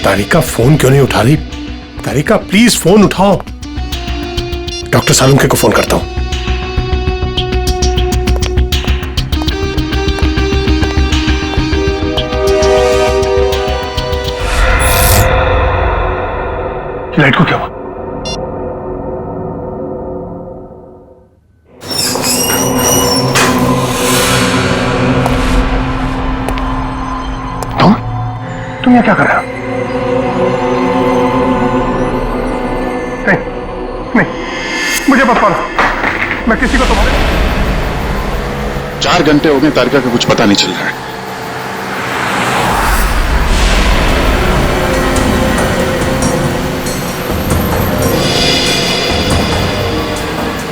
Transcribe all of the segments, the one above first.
तारिका phone क्यों नहीं उठा रही? तारिका प्लीज फोन उठाओ। डॉक्टर सालुंखे को फोन करता हूं। लाइट को क्या हुआ? तुम यहाँ क्या कर रहे हो? नहीं, नहीं, मुझे मत मारो। मैं किसी को तुम्हारे 4 घंटे हो गए, तारिका का कुछ पता नहीं चल रहा है।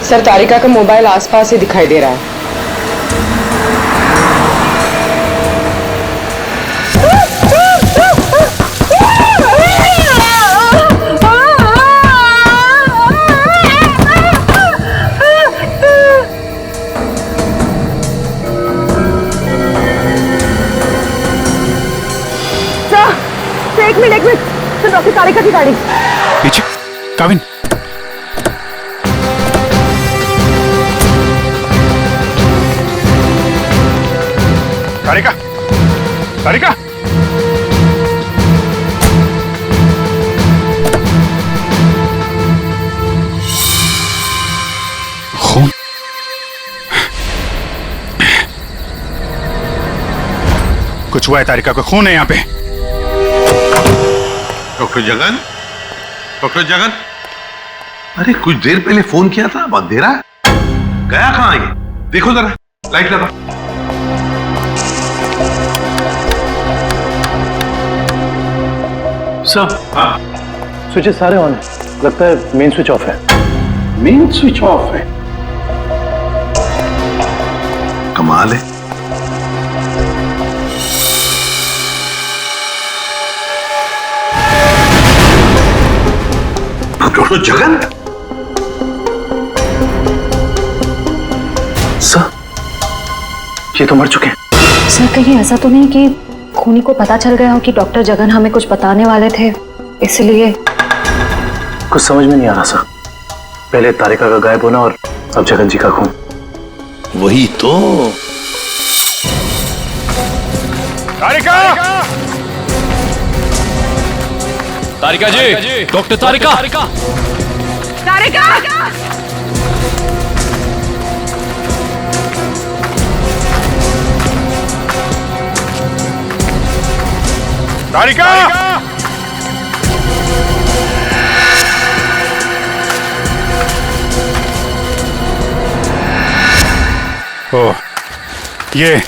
सर, तारिका का मोबाइल आसपास ही दिखाई दे रहा है। एक मिनट सर, डॉक्टर तारिका की गाड़ी पीछे। काविन, तारिका, तारिका, खून। कुछ हुआ है तारिका को, खून है यहाँ पे। डॉक्टर जगन, डॉक्टर जगन, अरे कुछ देर पहले फोन किया था, अब अंधेरा गया कहां ये? देखो जरा, लाइट लगा। सर, स्विचेस सारे ऑन है। लगता है मेन स्विच ऑफ है। मेन स्विच ऑफ है? कमाल है। डॉक्टर जगन, सर, ये तो मर चुके हैं। सर, कहीं ऐसा तो नहीं कि खूनी को पता चल गया हो कि डॉक्टर जगन हमें कुछ बताने वाले थे, इसलिए? कुछ समझ में नहीं आ रहा सर। पहले तारिका का गायब होना और अब जगन जी का खून। वही तो। तारिका! तारिका जी, डॉक्टर तारिका। तारिका! तारिका! ओ, ये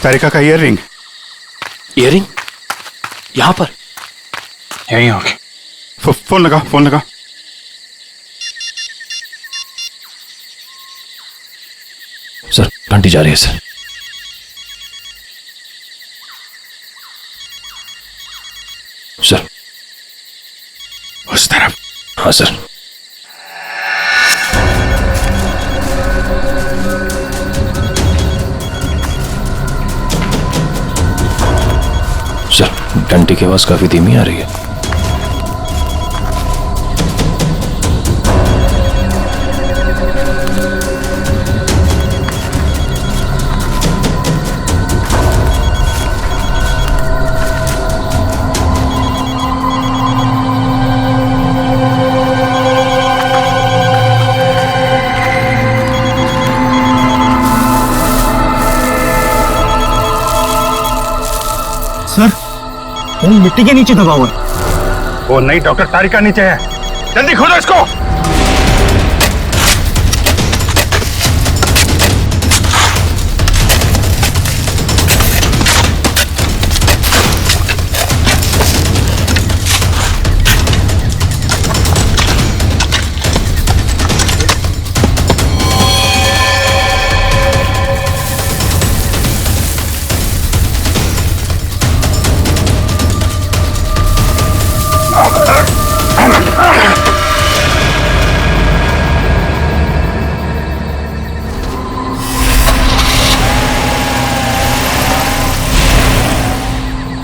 तारिका का ईयररिंग। ईयररिंग यहाँ पर? यहीं होगी। फोन लगा, फोन लगा। सर, घंटी जा रही है सर। सर, उस तरफ। हाँ सर। सर, घंटी की आवाज काफी धीमी आ रही है। सर, वो मिट्टी के नीचे दबा हुआ है। वो नहीं डॉक्टर, तारिका नीचे है। जल्दी खोलो इसको।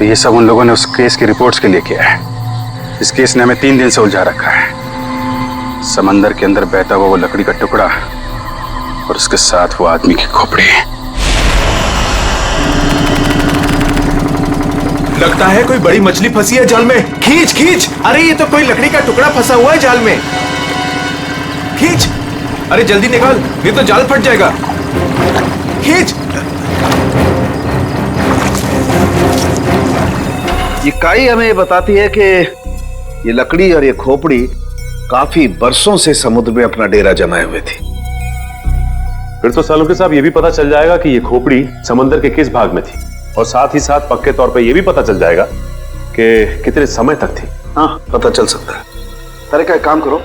तो ये सब उन लोगों ने उस केस की रिपोर्ट्स के लिए किया है। इस केस ने हमें 3 दिन से उलझा रखा है। समंदर के अंदर बहता हुआ वो लकड़ी का टुकड़ा और उसके साथ वो आदमी की खोपड़ी। लगता है कोई बड़ी मछली फंसी है जाल में। खींच खींच, अरे ये तो कोई लकड़ी का टुकड़ा फंसा हुआ है जाल में। खींच, अरे जल्दी निकाल, नहीं तो जाल फट जाएगा। खींच। ये काई हमें ये बताती है कि ये लकड़ी और ये खोपड़ी काफी बरसों से समुद्र में अपना डेरा जमाए हुए थी। फिर तो सालुंके साहब ये भी पता चल जाएगा कि ये खोपड़ी समंदर के किस भाग में थी, और साथ ही साथ पक्के तौर पे ये भी पता चल जाएगा कि कितने समय तक थी। हाँ, पता चल सकता है। तारिका, एक काम करो,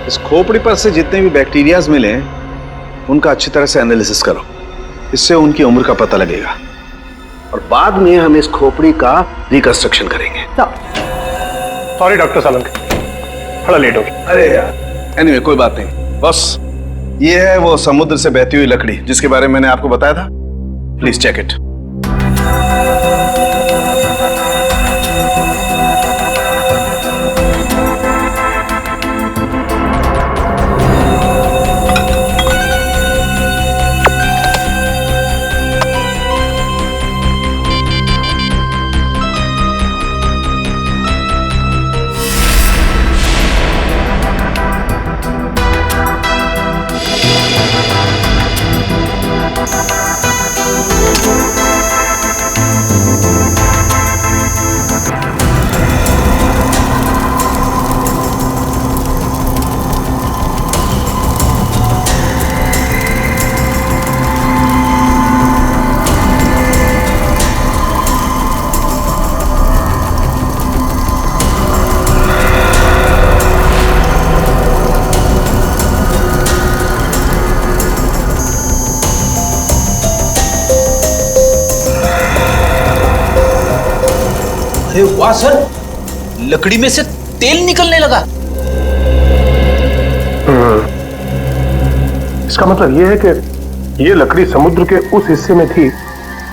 इस खोपड़ी पर से जितने भी बैक्टीरियाज मिले हैं उनका अच्छी तरह से एनालिसिस करो। इससे उनकी उम्र का पता लगेगा और बाद में हम इस खोपड़ी का रिकंस्ट्रक्शन करेंगे। सॉरी डॉक्टर सालुंके, थोड़ा लेट हो गया। अरे यार, एनीवे कोई बात नहीं। बस ये है वो समुद्र से बहती हुई लकड़ी जिसके बारे में मैंने आपको बताया था। Please check it. अरे वाह सर, लकड़ी में से तेल निकलने लगा। इसका मतलब ये है कि ये लकड़ी समुद्र के उस हिस्से में थी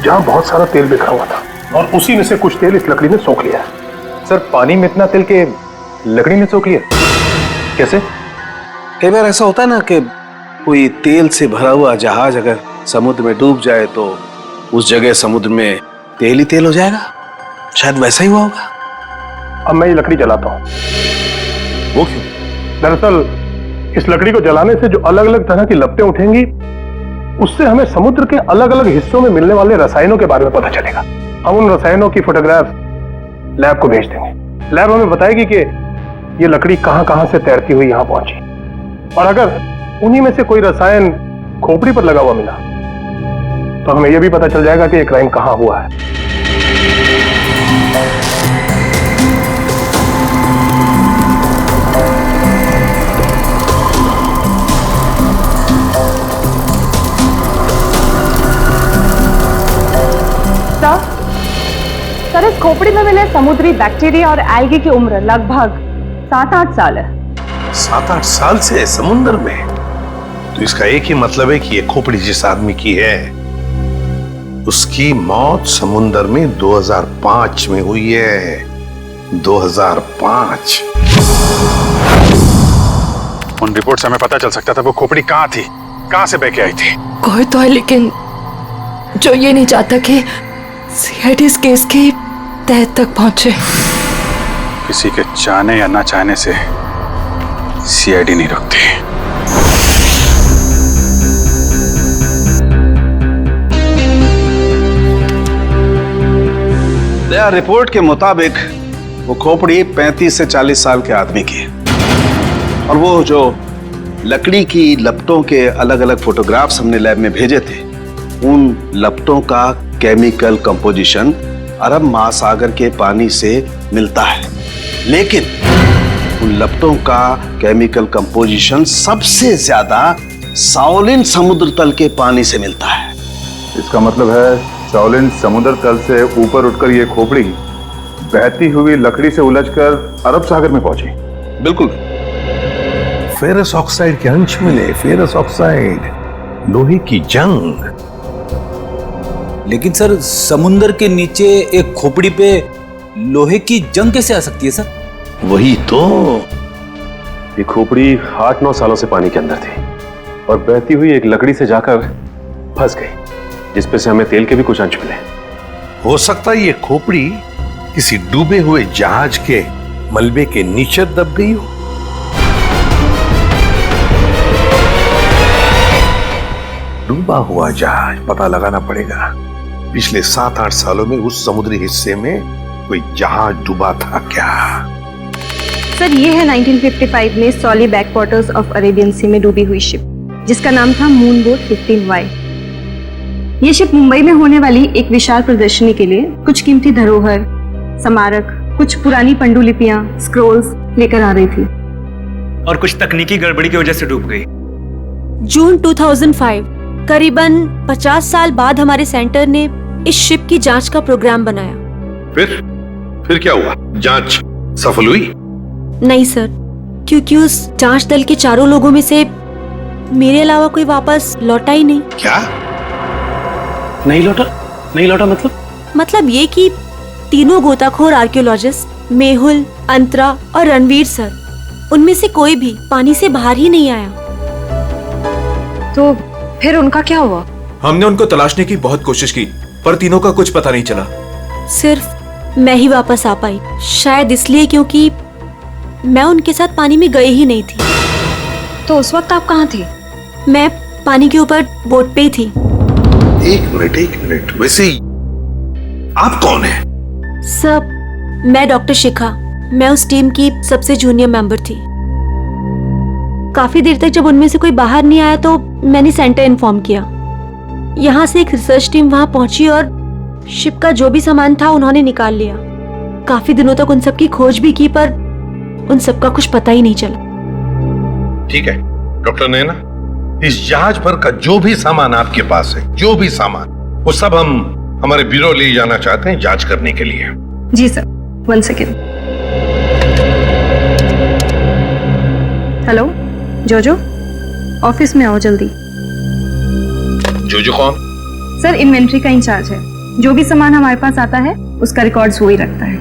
जहां बहुत सारा तेल बिखरा हुआ था, और उसी में से कुछ तेल इस लकड़ी ने सोख लिया। सर, पानी में इतना तेल के लकड़ी ने सोख लिया कैसे? कई बार ऐसा होता है ना कि कोई तेल से भरा हुआ जहाज अगर समुद्र में डूब जाए तो उस जगह समुद्र में तेल ही तेल हो जाएगा। शायद वैसा ही हुआ होगा। अब मैं ये लकड़ी जलाता हूँ। वो क्यों? दरअसल इस लकड़ी को जलाने से जो अलग अलग तरह की लपटें उठेंगी उससे हमें समुद्र के अलग अलग हिस्सों में मिलने वाले रसायनों के बारे में पता चलेगा। हम उन रसायनों की फोटोग्राफ लैब को भेज देंगे। लैब हमें बताएगी कि ये लकड़ी कहां कहां से तैरती हुई यहां पहुंची, और अगर उन्हीं में से कोई रसायन खोपड़ी पर लगा हुआ मिला तो हमें यह भी पता चल जाएगा कि ये क्राइम कहां हुआ है। सर, इस खोपड़ी में मिले समुद्री बैक्टीरिया और एल्गी की उम्र लगभग 7-8 साल है। 7-8 साल से समुद्र में? तो इसका एक ही मतलब है कि ये खोपड़ी जिस आदमी की है उसकी मौत समुद्र में 2005 में हुई है। 2005। उन रिपोर्ट से हमें पता चल सकता था वो खोपड़ी कहाँ थी, कहाँ से बह के आई थी। कोई तो है लेकिन जो ये नहीं चाहता कि सीआईडी इस केस की तह तक पहुंचे। किसी के चाहने या ना चाहने से सीआईडी नहीं रुकती। नया रिपोर्ट के मुताबिक वो खोपड़ी 35 से 40 साल के आदमी की है, और वो जो लकड़ी की लपटों के अलग अलग फोटोग्राफ्स हमने लैब में भेजे थे उन लपटों का केमिकल कंपोजिशन अरब महासागर के पानी से मिलता है, लेकिन उन लपटों का केमिकल कंपोजिशन सबसे ज्यादा शाओलिन समुद्र तल के पानी से मिलता है। इसका मतलब है शाओलिन समुद्र तल से ऊपर उठकर ये खोपड़ी बहती हुई लकड़ी से उलझकर अरब सागर में पहुंची। बिल्कुल। फेरस ऑक्साइड के अंश मिले, फेरस ऑक्साइड, लोहे की जंग। लेकिन सर समुंदर के नीचे एक खोपड़ी पे लोहे की जंग कैसे आ सकती है सर? वही तो। ये खोपड़ी 8-9 सालों से पानी के अंदर थी और बहती हुई एक लकड़ी से जाकर फंस गई, जिसपे से हमें तेल के भी कुछ अंश मिले। हो सकता है ये खोपड़ी किसी डूबे हुए जहाज के मलबे के नीचे दब गई हो। डूबा हुआ जहाज, पता लगाना पड़ेगा पिछले 7-8 सालों में उस समुद्री हिस्से में कोई जहाज डूबा था क्या? सर ये है 1955 में सॉली बैकवाटर्स ऑफ अरेबियन सी में डूबी हुई शिप, जिसका नाम था मून बोट 15Y। ये शिप मुंबई में होने वाली एक विशाल प्रदर्शनी के लिए कुछ कीमती धरोहर, स्मारक, कुछ पुरानी पंडुलिपियां, स्क्रोल्स लेकर आ रही थी और कुछ तकनीकी गड़बड़ी की वजह से डूब गई। जून 2005, करीबन 50 साल बाद हमारे सेंटर ने इस शिप की जांच का प्रोग्राम बनाया। फिर क्या हुआ? जांच सफल हुई? नहीं सर, क्योंकि उस जांच दल के चारों लोगों में से मेरे अलावा कोई वापस लौटा ही नहीं। क्या? नहीं लौटा मतलब ये कि तीनों गोताखोर आर्कियोलॉजिस्ट मेहुल, अंतरा और रणवीर सर, उनमें से कोई भी पानी से बाहर ही नहीं आया। तो फिर उनका क्या हुआ? हमने उनको तलाशने की बहुत कोशिश की, पर तीनों का कुछ पता नहीं चला। सिर्फ मैं ही वापस आ पाई, शायद इसलिए क्योंकि मैं उनके साथ पानी में गई ही नहीं थी। तो उस वक्त आप कहाँ थे? मैं पानी के ऊपर बोट पे ही थी। एक मिनट, वैसे आप कौन है? सब, मैं डॉक्टर शिखा, मैं उस टीम की सबसे जूनियर मेंबर थी। काफी देर तक जब उनमें से कोई बाहर नहीं आया तो मैंने सेंटर इन्फॉर्म किया। यहाँ से एक रिसर्च टीम वहां पहुंची और शिप का जो भी सामान था उन्होंने निकाल लिया। काफी दिनों तक उन सब की खोज भी की, पर उन सब का कुछ पता ही नहीं चला। ठीक है डॉक्टर नैना, इस जहाज पर का जो भी सामान आपके पास है, जो भी सामान, वो सब हम हमारे ब्यूरो ले जाना चाहते हैं जांच करने के लिए। जी सर, 1 सेकेंड। हेलो जोजो, ऑफिस में आओ जल्दी। जोजो कौन? सर इन्वेंट्री का इंचार्ज है, जो भी सामान हमारे पास आता है उसका रिकॉर्ड्स वो ही रखता है।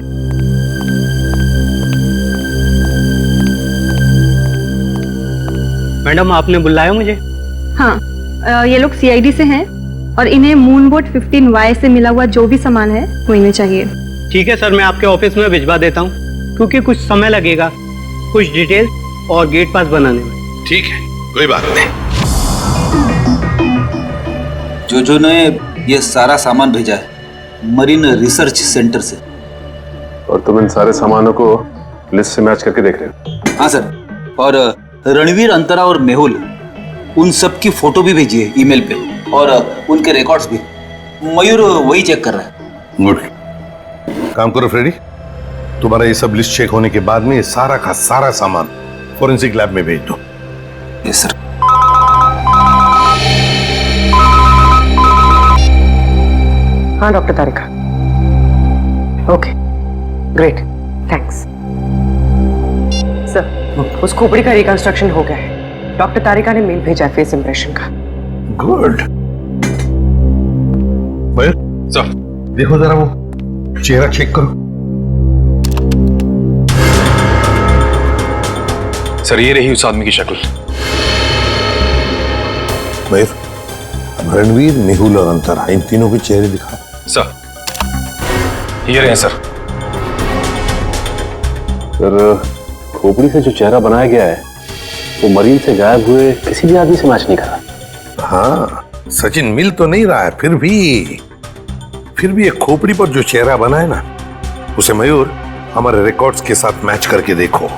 मैडम आपने बुलाया मुझे? हाँ, ये लोग सीआईडी से हैं और इन्हें मून बोट 15Y से मिला हुआ जो भी सामान है वो इन्हें चाहिए। ठीक है सर, मैं आपके ऑफिस में भिजवा देता हूँ, क्योंकि कुछ समय लगेगा कुछ डिटेल और गेट पास बनाने में। ठीक है, कोई बात नहीं। जो ने ये सारा सामान भेजा है मरीन रिसर्च सेंटर से। और तुम इन सारे सामानों को लिस्ट से मैच करके देख रहे हो? हाँ सर, और रणवीर, अंतरा और मेहुल, उन सब की फोटो भी भेजी है ईमेल पे, और उनके रिकॉर्ड्स भी। मयूर वही चेक कर रहा है। गुड, काम करो फ्रेडी, तुम्हारा ये सब लिस्ट चेक होने के बाद में ये सारा का सारा सामान फोरेंसिक लैब में भेज दो। Yes sir. हाँ डॉक्टर तारिका, ओके ग्रेट, थैंक्स सर। उस खोपड़ी का रिकंस्ट्रक्शन हो गया है। डॉक्टर तारिका ने मेल भेजा है फेस इंप्रेशन का। गुड। सर देखो जरा वो चेहरा चेक करो। सर ये रही उस आदमी की शक्ल। मयूर, अब रणवीर, मेहुल और अंतरा, इन तीनों के चेहरे दिखा। सर ये रहे सर। सर खोपड़ी से जो चेहरा बनाया गया है वो मरीन से गायब हुए किसी भी आदमी से मैच नहीं करा। हाँ सचिन, मिल तो नहीं रहा है, फिर भी एक खोपड़ी पर जो चेहरा बना है ना, उसे मयूर हमारे रिकॉर्ड्स के साथ मैच करके देखो।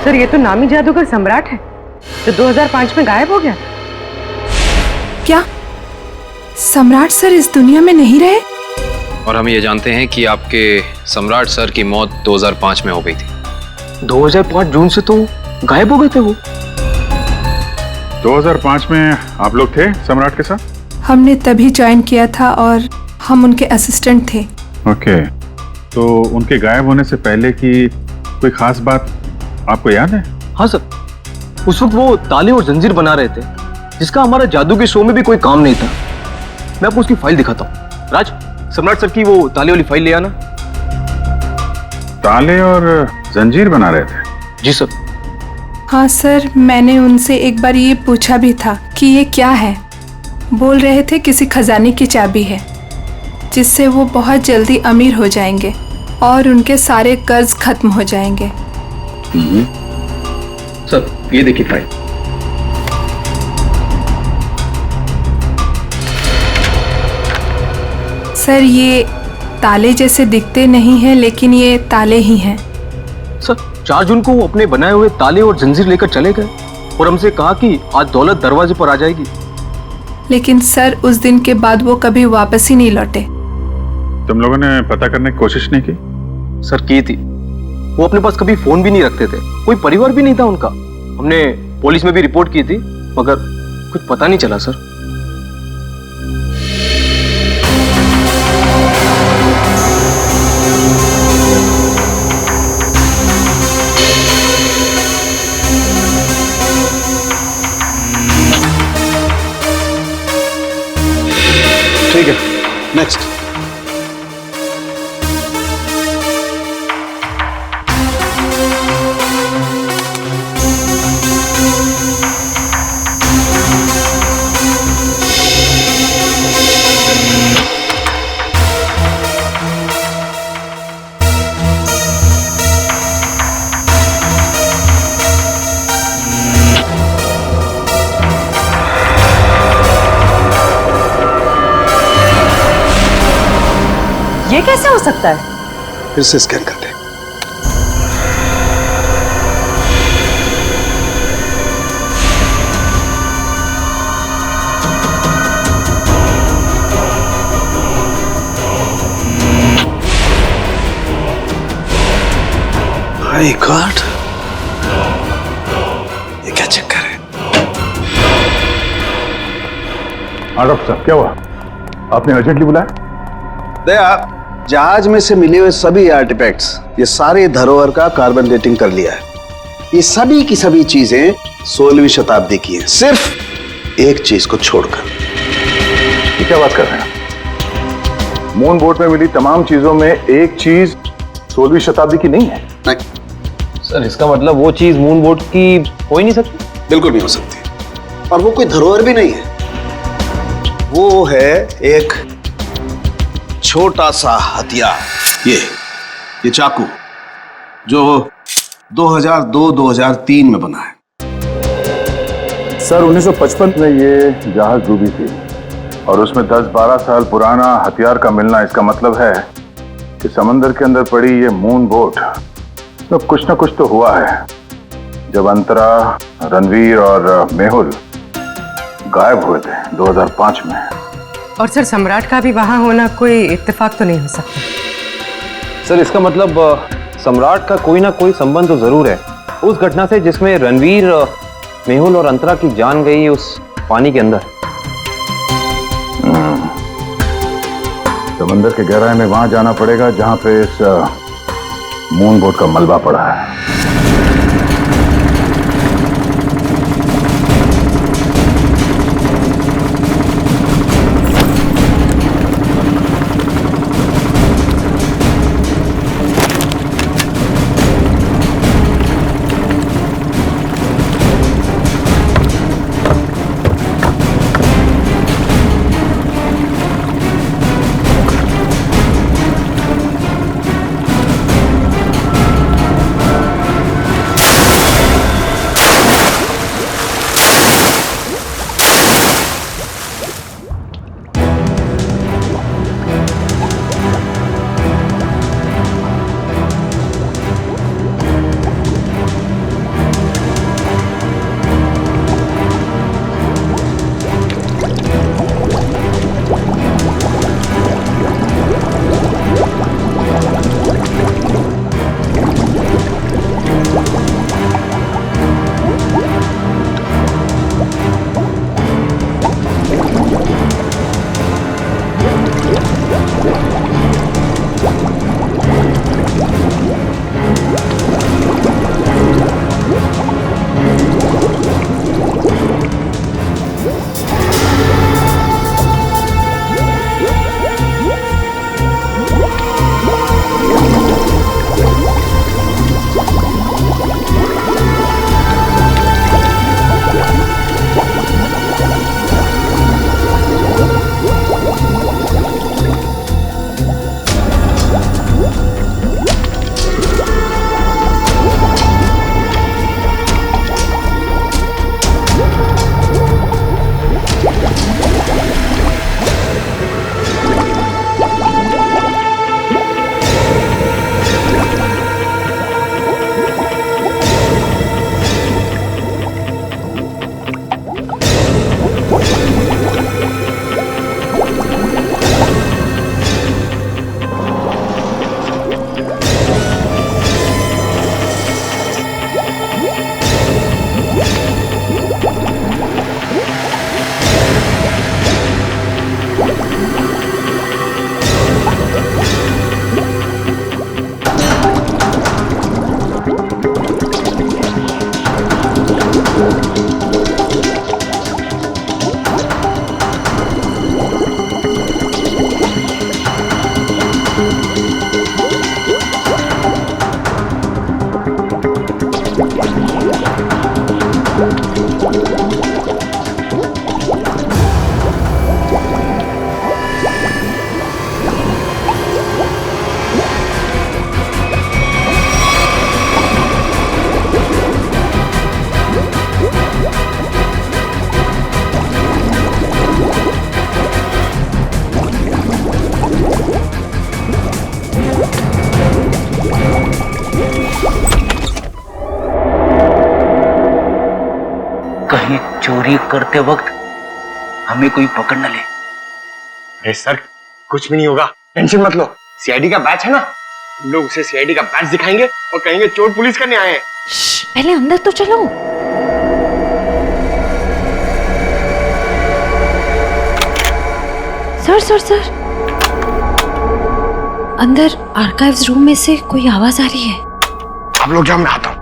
सर ये तो नामी जादूगर सम्राट है जो 2005 में गायब हो गया। क्या सम्राट सर इस दुनिया में नहीं रहे? और हम ये जानते हैं कि आपके सम्राट सर की मौत 2005 में हो गई थी। 2005 जून से तो गायब हो गए थे वो। 2005 में आप लोग थे सम्राट के साथ? हमने तभी ज्वाइन किया था और हम उनके असिस्टेंट थे। ओके, तो उनके गायब होने से पहले की कोई खास बात आपको याद है? हाँ सर, उस वक्त वो ताले और जंजीर बना रहे थे, जिसका हमारा जादू के शो में भी कोई काम नहीं था। मैं आपको उसकी फाइल दिखाता हूँ। राज, सम्राट सर की वो ताले वाली फाइल ले आना। ताले और जंजीर बना रहे थे? जी सर। हाँ सर, मैंने उनसे एक बार ये पूछा भी था कि ये क्या है। बोल रहे थे किसी खजाने की चाबी है, जिससे वो बहुत जल्दी अमीर हो जाएंगे और उनके सारे कर्ज खत्म हो जाएंगे। सर, ये देखिए फाइल। सर, ये ताले जैसे दिखते नहीं हैं, लेकिन ये ताले ही हैं। सर, 4 जून को वो अपने बनाए हुए ताले और जंजीर लेकर चले गए और हमसे कहा कि आज दौलत दरवाजे पर आ जाएगी। लेकिन सर, उस दिन के बाद वो कभी वापस ही नहीं लौटे। तुम लोगों ने पता करने की कोशिश नहीं की? सर, की थी। वो अपने पास कभी फोन भी नहीं रखते थे, कोई परिवार भी नहीं था उनका। हमने पुलिस में भी रिपोर्ट की थी, मगर कुछ पता नहीं चला सर। ठीक है, नेक्स्ट। ये कैसे हो सकता है? फिर से स्कैन करते हैं। माय गॉड, ये क्या चक्कर है? हाँ डॉक्टर साहब, क्या हुआ? आपने अर्जेंटली बुलाया? दया, जहाज में से मिले हुए सभी आर्टिफैक्ट्स, ये सारे धरोहर का कार्बन डेटिंग कर लिया है। ये सभी की सभी चीजें 16वीं शताब्दी की हैं, सिर्फ एक चीज को छोड़कर। ये क्या बात कर रहे हैं? मून बोट में मिली तमाम चीजों में एक चीज 16वीं शताब्दी की नहीं है? नहीं सर, इसका मतलब वो चीज मून बोट की हो ही नहीं सकती? बिल्कुल नहीं हो सकती। और वो कोई धरोहर भी नहीं है, वो है एक छोटा सा हथियार। ये चाकू जो 2002-2003 में बना है। सर, 1955 में ये जहाज डूबी थी और उसमें 10-12 साल पुराना हथियार का मिलना, इसका मतलब है कि समंदर के अंदर पड़ी ये मून बोट तो कुछ ना कुछ तो हुआ है। जब अंतरा, रणवीर और मेहुल गायब हुए थे 2005 में। और सर, सम्राट का भी वहां होना कोई इत्तेफाक तो नहीं हो सकता? सर, इसका मतलब सम्राट का कोई ना कोई संबंध तो जरूर है उस घटना से जिसमें रणवीर, मेहुल और अंतरा की जान गई उस पानी के अंदर। समंदर के गहराई में वहां जाना पड़ेगा जहां पे इस मून बोट का मलबा पड़ा है। कहीं चोरी करते वक्त हमें कोई पकड़ न ले। अरे सर, कुछ भी नहीं होगा, टेंशन मत लो। सीआईडी का बैच है ना, हम लोग उसे सीआईडी का बैच दिखाएंगे और कहेंगे चोर पुलिस करने आए हैं। पहले अंदर तो चलो। सर सर सर, अंदर आर्काइव्स रूम में से कोई आवाज आ रही है। आप लोग जाओ, मैं आता हूँ।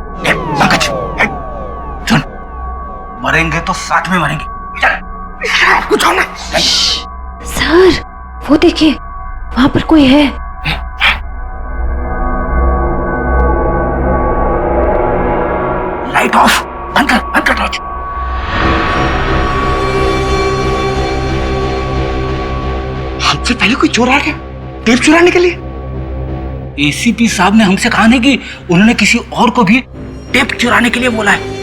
मरेंगे तो साथ में मरेंगे। आपको जाओ ना। सर, वो देखिए, वहां पर कोई है। लाइट ऑफ, बंद कर टॉर्च। हमसे पहले कोई चोर आ गया टेप चुराने के लिए। एसीपी साहब ने हमसे कहा नहीं कि उन्होंने किसी और को भी टेप चुराने के लिए बोला है।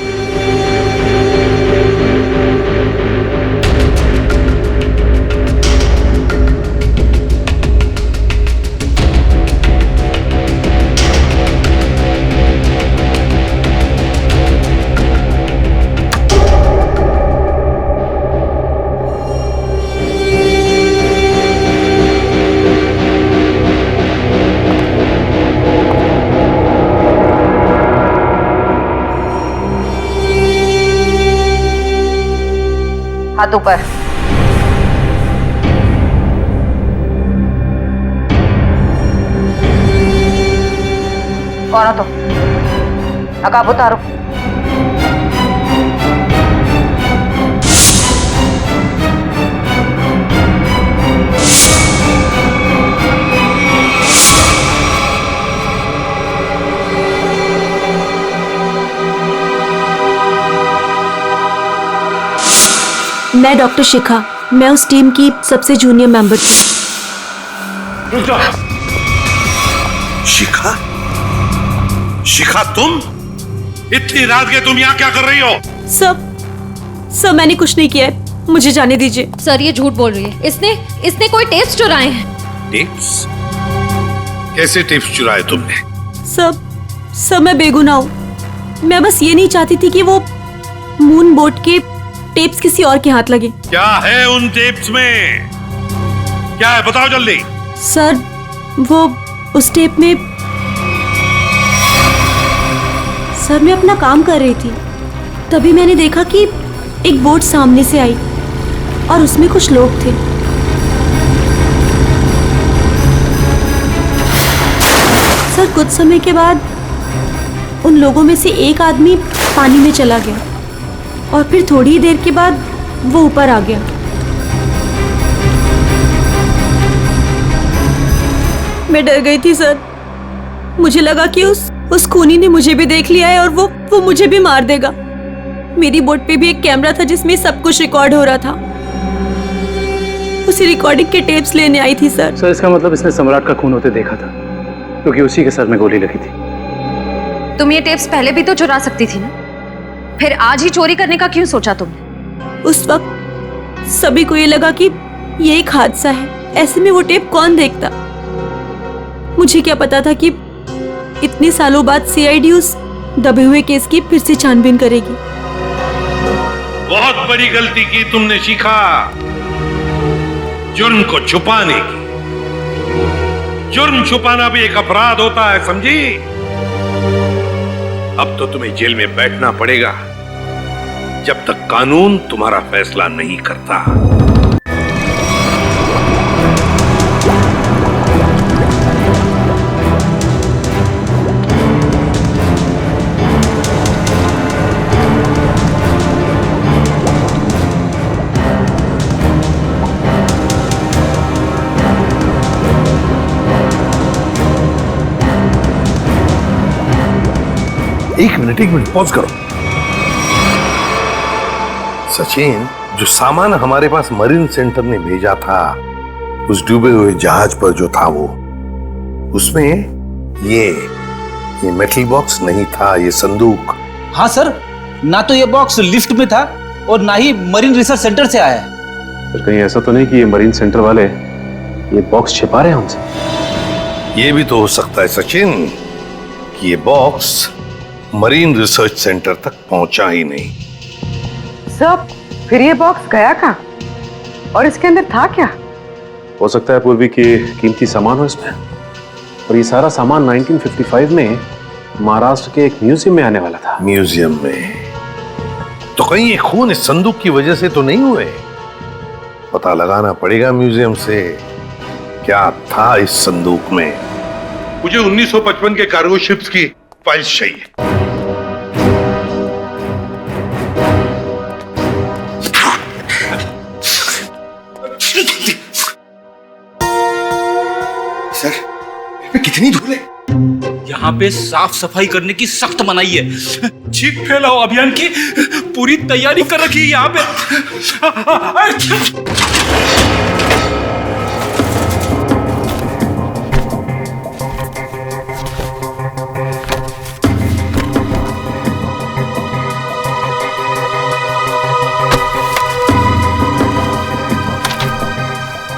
हाथ ऊपर। कौन हो तुम? नकाब उतारो। मैं डॉक्टर शिखा, मैं उस टीम की सबसे जूनियर मेंबर थी। शिखा? शिखा तुम? इतनी रात के तुम यहाँ क्या कर रही हो? सर मैंने कुछ नहीं किया है, मुझे जाने दीजिए। सर ये झूठ बोल रही है, इसने कोई टेप्स चुराए हैं। टेप्स? कैसे टेप्स चुराए तुमने? सर मैं बेगुनाह हूँ। मैं बस ये नहीं चाहती थी कि वो मून बोट के टेप्स किसी और के हाथ लगे। क्या है उन टेप्स में? क्या है बताओ जल्दी। सर वो उस टेप में सर मैं अपना काम कर रही थी, तभी मैंने देखा कि एक बोट सामने से आई और उसमें कुछ लोग थे। सर कुछ समय के बाद उन लोगों में से एक आदमी पानी में चला गया और फिर थोड़ी ही देर के बाद वो ऊपर आ गया। मैं डर गई थी सर, मुझे लगा कि उस खूनी ने मुझे भी देख लिया है और वो मुझे भी मार देगा। मेरी बोट पे भी एक कैमरा था जिसमें सब कुछ रिकॉर्ड हो रहा था। उसी रिकॉर्डिंग के टेप्स लेने आई थी सर। सर इसका मतलब इसने सम्राट का खून होते देखा था, क्योंकि उसी के सर में गोली लगी थी। तुम ये टेप्स पहले भी तो चुरा सकती थी ना, फिर आज ही चोरी करने का क्यों सोचा तुमने? उस वक्त सभी को ये लगा कि ये एक हादसा है, ऐसे में वो टेप कौन देखता। मुझे क्या पता था कि इतने सालों बाद सीआईडी उस दबे हुए केस की फिर से छानबीन करेगी। बहुत बड़ी गलती की तुमने शिखा, जुर्म को छुपाने की। जुर्म छुपाना भी एक अपराध होता है, समझी? अब तो तुम्हें जेल में बैठना पड़ेगा जब तक कानून तुम्हारा फैसला नहीं करता। एक मिनट पॉज करो। सचिन, जो सामान हमारे पास मरीन सेंटर ने भेजा था उस डूबे हुए जहाज पर जो था वो, उसमें ये मेटल बॉक्स नहीं था, ये संदूक। हाँ सर, ना तो ये बॉक्स लिफ्ट में था और ना ही मरीन रिसर्च सेंटर से आया है। सर कहीं ऐसा तो नहीं कि ये मरीन सेंटर वाले ये बॉक्स छिपा रहे हैं हमसे? ये भी तो हो सकता है सचिन कि ये बॉक्स मरीन रिसर्च सेंटर तक पहुंचा ही नहीं। सब फिर ये बॉक्स गया कहाँ और इसके अंदर था क्या? हो सकता है पूर्वी की कीमती सामान हो इसमें, और ये सारा सामान 1955 में महाराष्ट्र के एक म्यूजियम में आने वाला था। म्यूजियम में? तो कहीं ये खून इस संदूक की वजह से तो नहीं हुए? पता लगाना पड़ेगा म्यूजियम से क्या था इस संदूक में। मुझे 1955 के कार्गो शिप्स की फाइल्स चाहिए। सर, कितनी धूल है? यहाँ पे साफ सफाई करने की सख्त मनाही है। चीख फैलाओ अभियान की पूरी तैयारी कर रखी है यहाँ पे।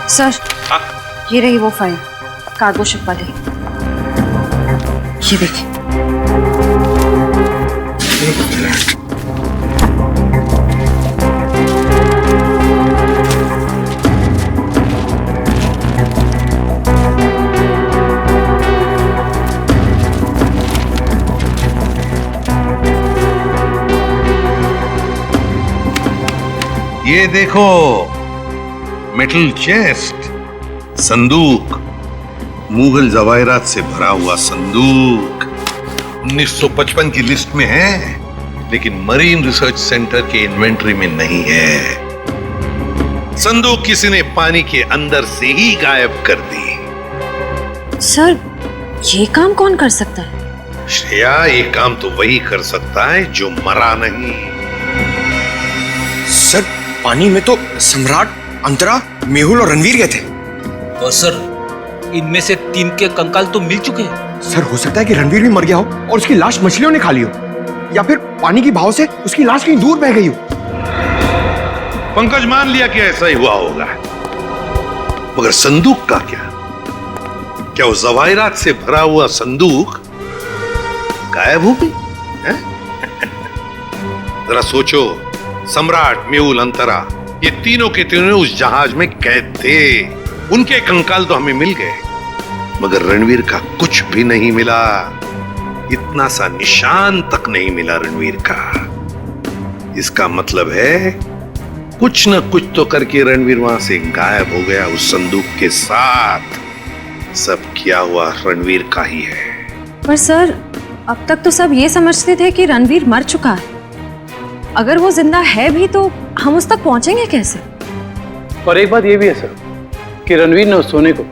सर, ये रही वो फाइल कार्गो शिप वाली। ये देखिए। ये देखो, मेटल चेस्ट, संदूक, मुगल जवाहिरात से भरा हुआ संदूक 1955 की लिस्ट में है, लेकिन मरीन रिसर्च सेंटर के इन्वेंटरी में नहीं है। संदूक किसी ने पानी के अंदर से ही गायब कर दी। सर, ये काम कौन कर सकता है? श्रेया, ये काम तो वही कर सकता है जो मरा नहीं। सर, पानी में तो सम्राट, अंतरा, मेहुल और रणवीर गए थे। और सर, इनमें से 3 के कंकाल तो मिल चुके हैं। सर, हो सकता है कि रणवीर भी मर गया हो और उसकी लाश मछलियों ने खा ली हो, या फिर पानी की बहाव से उसकी लाश कहीं दूर बह गई हो। पंकज, मान लिया कि ऐसा ही हुआ होगा, मगर संदूक का क्या? क्या वो जवाहिरात से भरा हुआ संदूक गायब हो गई? जरा सोचो, सम्राट, मेहुल, अंतरा, ये तीनों के तीनों उस जहाज में कैद थे। उनके कंकाल तो हमें मिल गए, मगर रणवीर का कुछ भी नहीं मिला। इतना सा निशान तक नहीं मिला रणवीर का। इसका मतलब है कुछ न कुछ तो करके रणवीर वहां से गायब हो गया उस संदूक के साथ। सब किया हुआ रणवीर का ही है। पर सर, अब तक तो सब ये समझते थे कि रणवीर मर चुका है। अगर वो जिंदा है भी तो हम उस तक पहुंचेंगे कैसे? और एक बात ये भी है सर कि रणवीर ने उस सोने को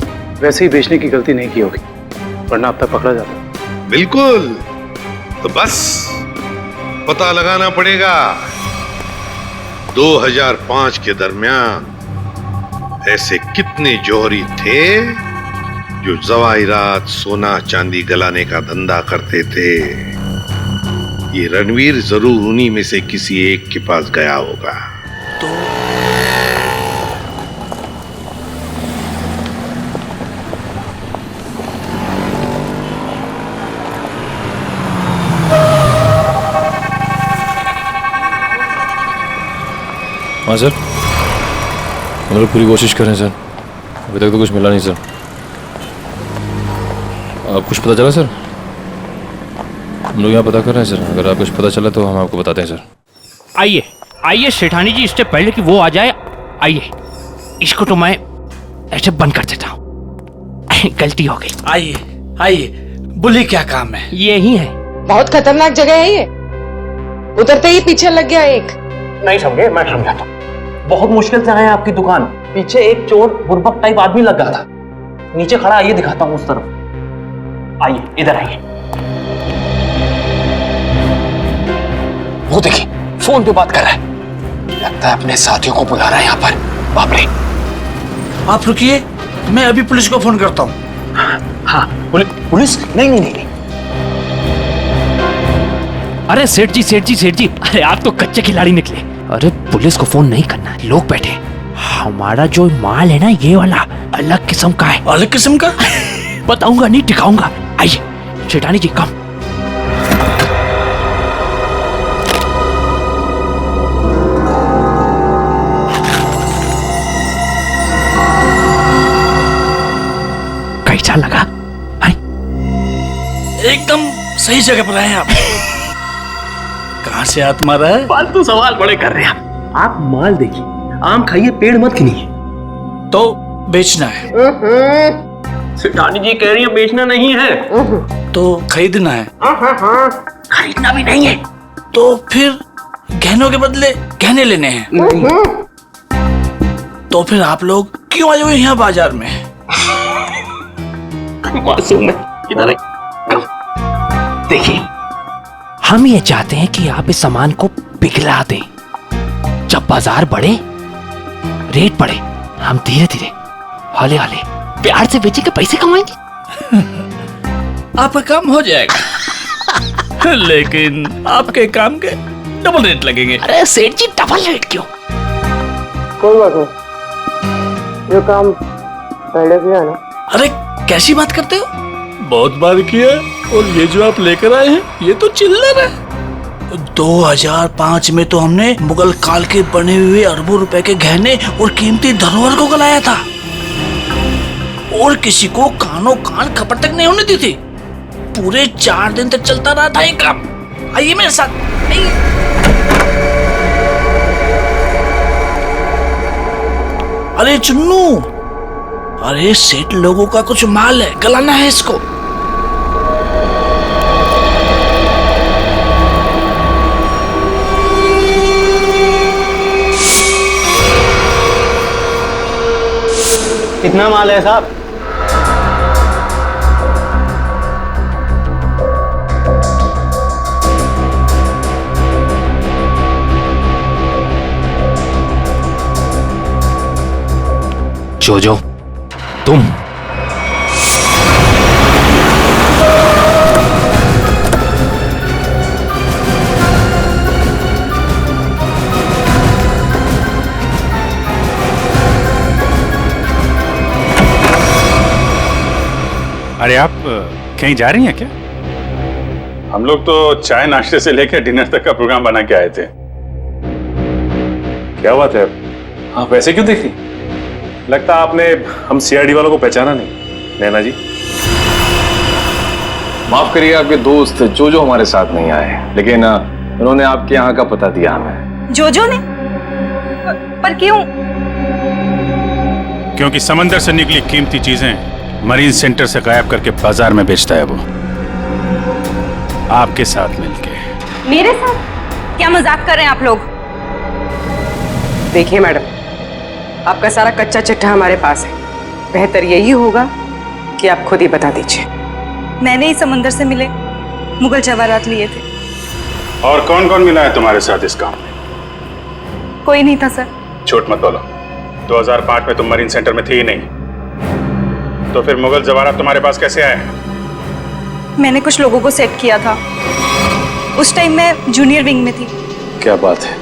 वैसे ही बेचने की गलती नहीं की होगी, वरना अब तक पकड़ा जाता। बिल्कुल, तो बस पता लगाना पड़ेगा 2005 के दरमियान ऐसे कितने जौहरी थे जो जवाहिरात, सोना चांदी गलाने का धंधा करते थे। ये रणवीर जरूर उन्हीं में से किसी एक के पास गया होगा। हाँ सर, हम लोग पूरी कोशिश कर रहे हैं सर, अभी तक तो कुछ मिला नहीं सर। आप कुछ पता चला सर? हम लोग यहाँ पता कर रहे हैं सर, अगर आप कुछ पता चला तो हम आपको बताते हैं सर। आइए आइए सेठानी जी, इससे पहले कि वो आ जाए, आइए इसको तो मैं ऐसे बंद कर देता हूँ। गलती हो गई। आइए आइए, बोलिए क्या काम है? यही है। बहुत खतरनाक जगह है ये, उतरते ही पीछे लग गया एक। नहीं समझे, मैं समझाता हूँ। बहुत मुश्किल से आए हैं आपकी दुकान, पीछे एक चोर बुर्बक टाइप आदमी लग गया था, नीचे खड़ा। आइए दिखाता हूँ उस तरफ, आइए इधर आइए। वो देखिए फोन पे बात कर रहा है, लगता है अपने साथियों को बुला रहा है यहाँ पर। बाप रे। आप रुकिए, मैं अभी पुलिस को फोन करता हूँ। हाँ पुलिस? नहीं नहीं नहीं। अरे सेठ जी सेठ जी सेठ जी, अरे आप तो कच्चे खिलाड़ी निकले। अरे पुलिस को फोन नहीं करना, लोग बैठे। हमारा जो माल है ना ये वाला अलग किस्म का है। अलग किस्म का? बताऊंगा नहीं, दिखाऊंगा। आइए सेठानी जी कम। कैसा लगा? एकदम सही जगह पर आए आप। कहाँ से हाथ मारा है? फालतू सवाल बड़े कर रहे हैं आप। माल देखिए, आम खाइए, पेड़ मत गिनिए। तो बेचना है? सेठानी जी कह रही है बेचना नहीं है। तो खरीदना है? खरीदना भी नहीं है। तो फिर गहनों के बदले गहने लेने हैं? तो फिर आप लोग क्यों आए हुए यहाँ बाजार में? मासूम है, इधर देखिए, हम ये चाहते हैं कि आप इस सामान को पिघला दें। जब बाजार बढ़े, रेट बढ़े, हम धीरे धीरे हौले हौले प्यार से बेचे के पैसे कमाएंगे। आपका काम हो जाएगा, लेकिन आपके काम के डबल रेट लगेंगे। अरे सेठ जी डबल रेट क्यों? कोई बात नहीं, ये काम पहले किया ना। अरे कैसी बात करते हो? बहुत बार किया, और ये जो आप लेकर आए हैं ये तो चिल्लर है। 2005 में तो हमने मुगल काल के बने हुए अरबों रुपए के गहने और कीमती धरोहर को गलाया था, और किसी को कानों कान खपत तक नहीं होने दी थी। पूरे 4 दिन तक चलता रहा था ये काम। आइए मेरे साथ। अरे चुन्नू, अरे सेठ लोगों का कुछ माल है, गलाना है इसको। कितना माल है साहब? जोजो, तुम अरे आप कहीं जा रही हैं क्या? हम लोग तो चाय नाश्ते से लेकर डिनर तक का प्रोग्राम बना के आए थे। क्या बात है, आप ऐसे क्यों देख रही? लगता आपने हम सीआईडी वालों को पहचाना नहीं। नैना जी, माफ करिए, आपके दोस्त जो हमारे साथ नहीं आए, लेकिन उन्होंने आपके यहाँ का पता दिया हमें। जोजो ने? पर क्यों? क्योंकि समंदर से निकली कीमती चीजें मरीन सेंटर से गायब करके बाजार में बेचता है वो, आपके साथ मिलके। मेरे साथ? क्या मजाक कर रहे हैं आप लोग? देखिए मैडम, आपका सारा कच्चा चिट्ठा हमारे पास है। बेहतर यही होगा कि आप खुद ही बता दीजिए। मैंने ही समंदर से मिले मुगल जवाहरात लिए थे। और कौन कौन मिला है तुम्हारे साथ इस काम में? कोई नहीं था सर। झूठ मत बोलो, 2005 में तुम मरीन सेंटर में थी ही नहीं, तो फिर मुगल जवाहरात तुम्हारे पास कैसे आए? मैंने कुछ लोगों को सेट किया था, उस टाइम मैं जूनियर विंग में थी। क्या बात है,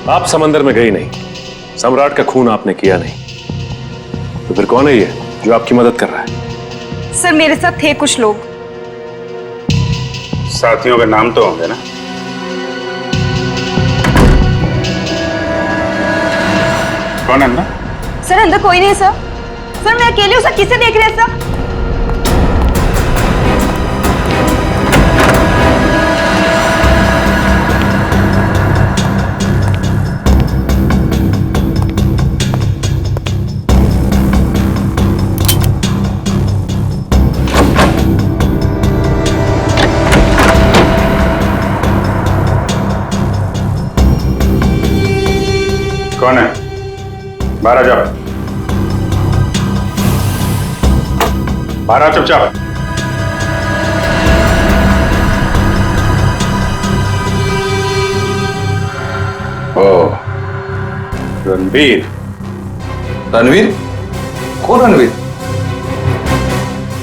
आप समंदर में गई नहीं, सम्राट का खून आपने किया नहीं, तो फिर कौन है ये जो आपकी मदद कर रहा है? सर मेरे साथ थे कुछ लोग। साथियों के नाम तो होंगे ना? कौन है अंदर? सर अंदर कोई नहीं सर। सर मैं अकेली हूँ सर, किसे देख रहे हैं सर? कौन है? बाहर आ जाओ, बाहर आओ चुपचाप। ओ, रणवीर। रणवीर? कौन रणवीर?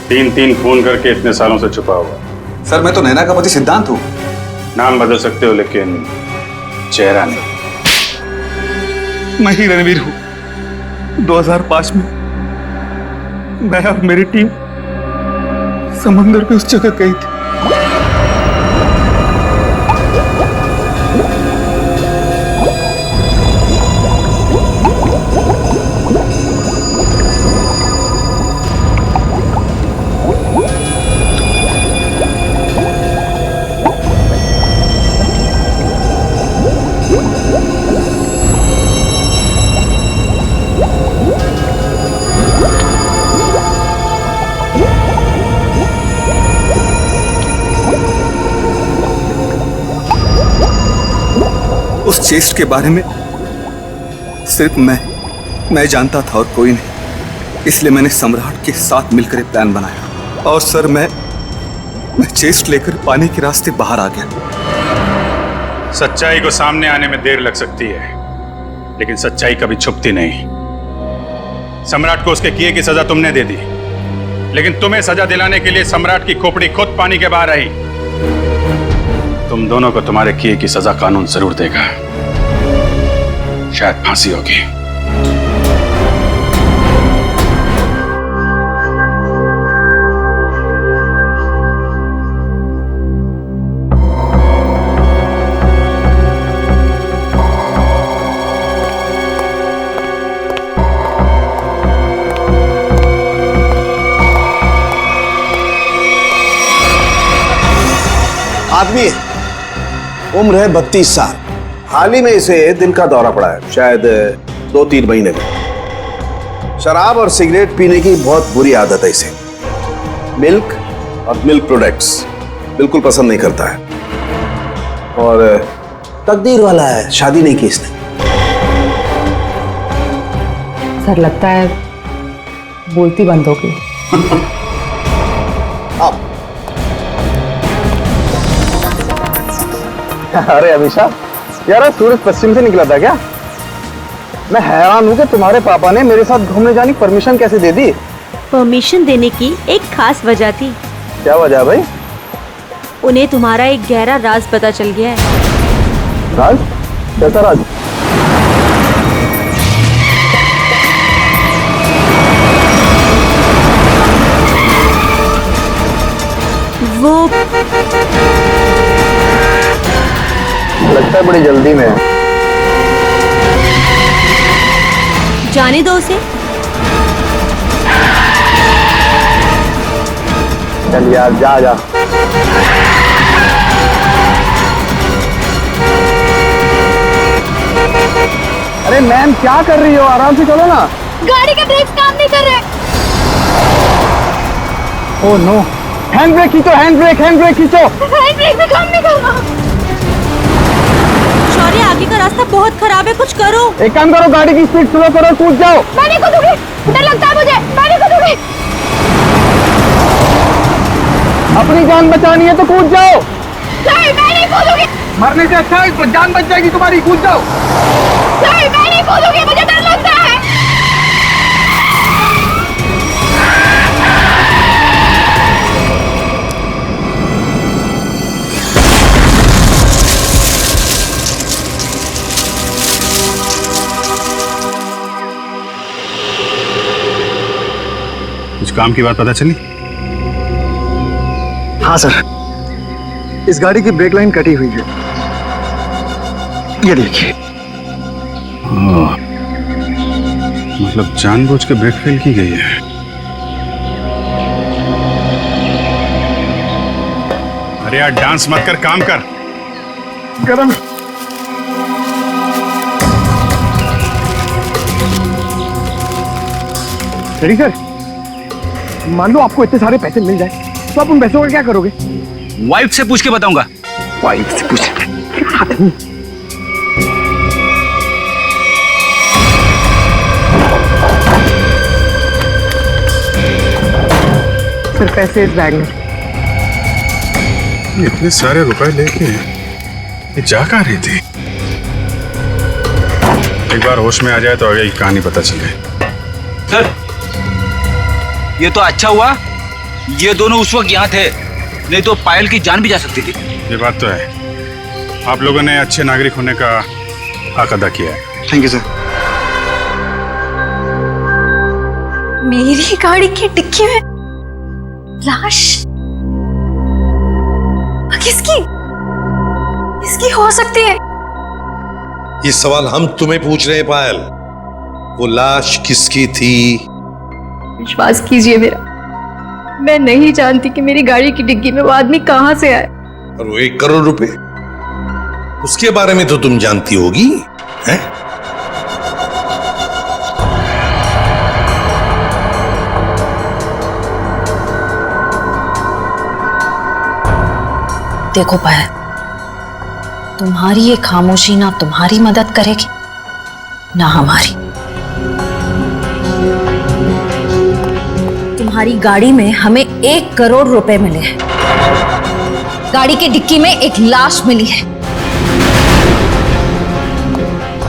तीन फोन करके इतने सालों से छुपा हुआ। सर मैं तो नैना का पति सिद्धांत हूँ। नाम बदल सकते हो लेकिन चेहरा नहीं। मैं ही रणवीर हूँ। 2005 में मैं और मेरी टीम समुद्र पे उस जगह गई थी। उस चेस्ट के बारे में सिर्फ मैं जानता था और कोई नहीं, इसलिए मैंने सम्राट के साथ मिलकर एक प्लान बनाया। और सर मैं चेस्ट लेकर पानी के रास्ते बाहर आ गया। सच्चाई को सामने आने में देर लग सकती है, लेकिन सच्चाई कभी छुपती नहीं। सम्राट को उसके किए की सजा तुमने दे दी, लेकिन तुम्हें सजा दिलाने के लिए सम्राट की खोपड़ी खुद पानी के बाहर आई। तुम दोनों को तुम्हारे किए की सजा कानून जरूर देगा, शायद फांसी होगी। आदमी है, उम्र है 32 साल। हाल ही में इसे दिल का दौरा पड़ा है, शायद 2-3 महीने में। शराब और सिगरेट पीने की बहुत बुरी आदत है इसे। मिल्क और मिल्क प्रोडक्ट्स बिल्कुल पसंद नहीं करता है। और तकदीर वाला है, शादी नहीं की इसने। सर लगता है बोलती बंद हो गई। अरे अभिषा, यार सूरज पश्चिम से निकला था क्या? मैं हैरान हूँ कि तुम्हारे पापा ने मेरे साथ घूमने जाने की परमिशन कैसे दे दी? परमिशन देने की एक खास वजह थी। क्या वजह भाई? उन्हें तुम्हारा एक गहरा राज पता चल गया है। राज? कैसा राज? वो लगता है बड़ी जल्दी में है। जाने दो उसे। चल यार जा जा। अरे मैम क्या कर रही हो? आराम से चलो ना। गाड़ी के ब्रेक्स काम नहीं कर रहे। ओह नो, हैंड ब्रेक खींचो, हैंड ब्रेक खींचो। हैंड ब्रेक भी काम नहीं कर रहा। शौर्य, आगे का रास्ता बहुत खराब है, कुछ करो। एक काम करो, गाड़ी की स्पीड स्लो करो, कूद जाओ। मैं नहीं कूदूंगी, डर लगता है मुझे। मैं नहीं कूदूंगी। अपनी जान बचानी है तो कूद जाओ। नहीं, मैं नहीं कूदूंगी। मरने से अच्छा है जान बच जाएगी तुम्हारी, कूद जाओ। नहीं, मैं नहीं कूदूंगी, मुझे डर लगता है। कुछ काम की बात पता चली? हाँ सर, इस गाड़ी की ब्रेक लाइन कटी हुई है, ये देखिए। मतलब जानबूझ के ब्रेक फेल की गई है। अरे यार डांस मत कर, काम कर। गरम। रेडी सर, मान लो आपको इतने सारे पैसे मिल जाए तो आप उन पैसों का क्या करोगे? वाइफ से पूछ के बताऊंगा। वाइफ से पूछ? सर पैसे इस बैग में। इतने सारे रुपए लेके ये जा कहाँ रही थी? एक बार होश में आ जाए तो आगे की कहानी पता चले। सर, ये तो अच्छा हुआ ये दोनों उस वक्त यहाँ थे, नहीं तो पायल की जान भी जा सकती थी। ये बात तो है, आप लोगों ने अच्छे नागरिक होने का हक अदा किया है। Thank you sir. मेरी गाड़ी की डिक्की में लाश? किसकी? किसकी हो सकती है? ये सवाल हम तुम्हें पूछ रहे हैं पायल, वो लाश किसकी थी? विश्वास कीजिए मेरा, मैं नहीं जानती कि मेरी गाड़ी की डिग्गी में वो आदमी कहां से आए। और वो 1 करोड़ रुपए, उसके बारे में तो तुम जानती होगी, हैं? देखो पायल, तुम्हारी ये खामोशी ना तुम्हारी मदद करेगी ना हमारी। तुम्हारी गाड़ी में हमें 1 करोड़ रुपए मिले हैं, गाड़ी की डिक्की में एक लाश मिली है,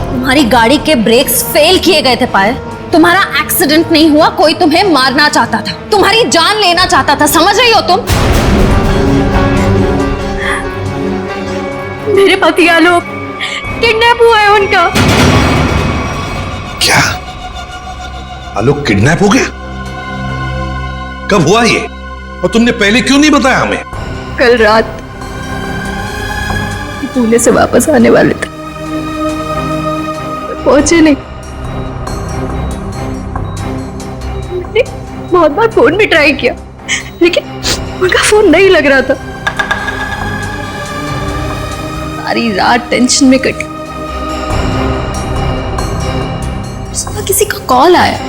तुम्हारी गाड़ी के ब्रेक्स फेल किए गए थे पायल। तुम्हारा एक्सीडेंट नहीं हुआ, कोई तुम्हें मारना चाहता था, तुम्हारी जान लेना चाहता था, समझ रही हो तुम? मेरे पति आलोक किडनैप हुआ है उनका। क्या? आलोक किडनैप हो गया? कब हुआ ये? और तुमने पहले क्यों नहीं बताया हमें? कल रात पुणे से वापस आने वाले थे, पहुंचे नहीं। मैंने बहुत बार फोन भी ट्राई किया, लेकिन उनका फोन नहीं लग रहा था। सारी रात टेंशन में कटी। सुबह किसी का कॉल आया,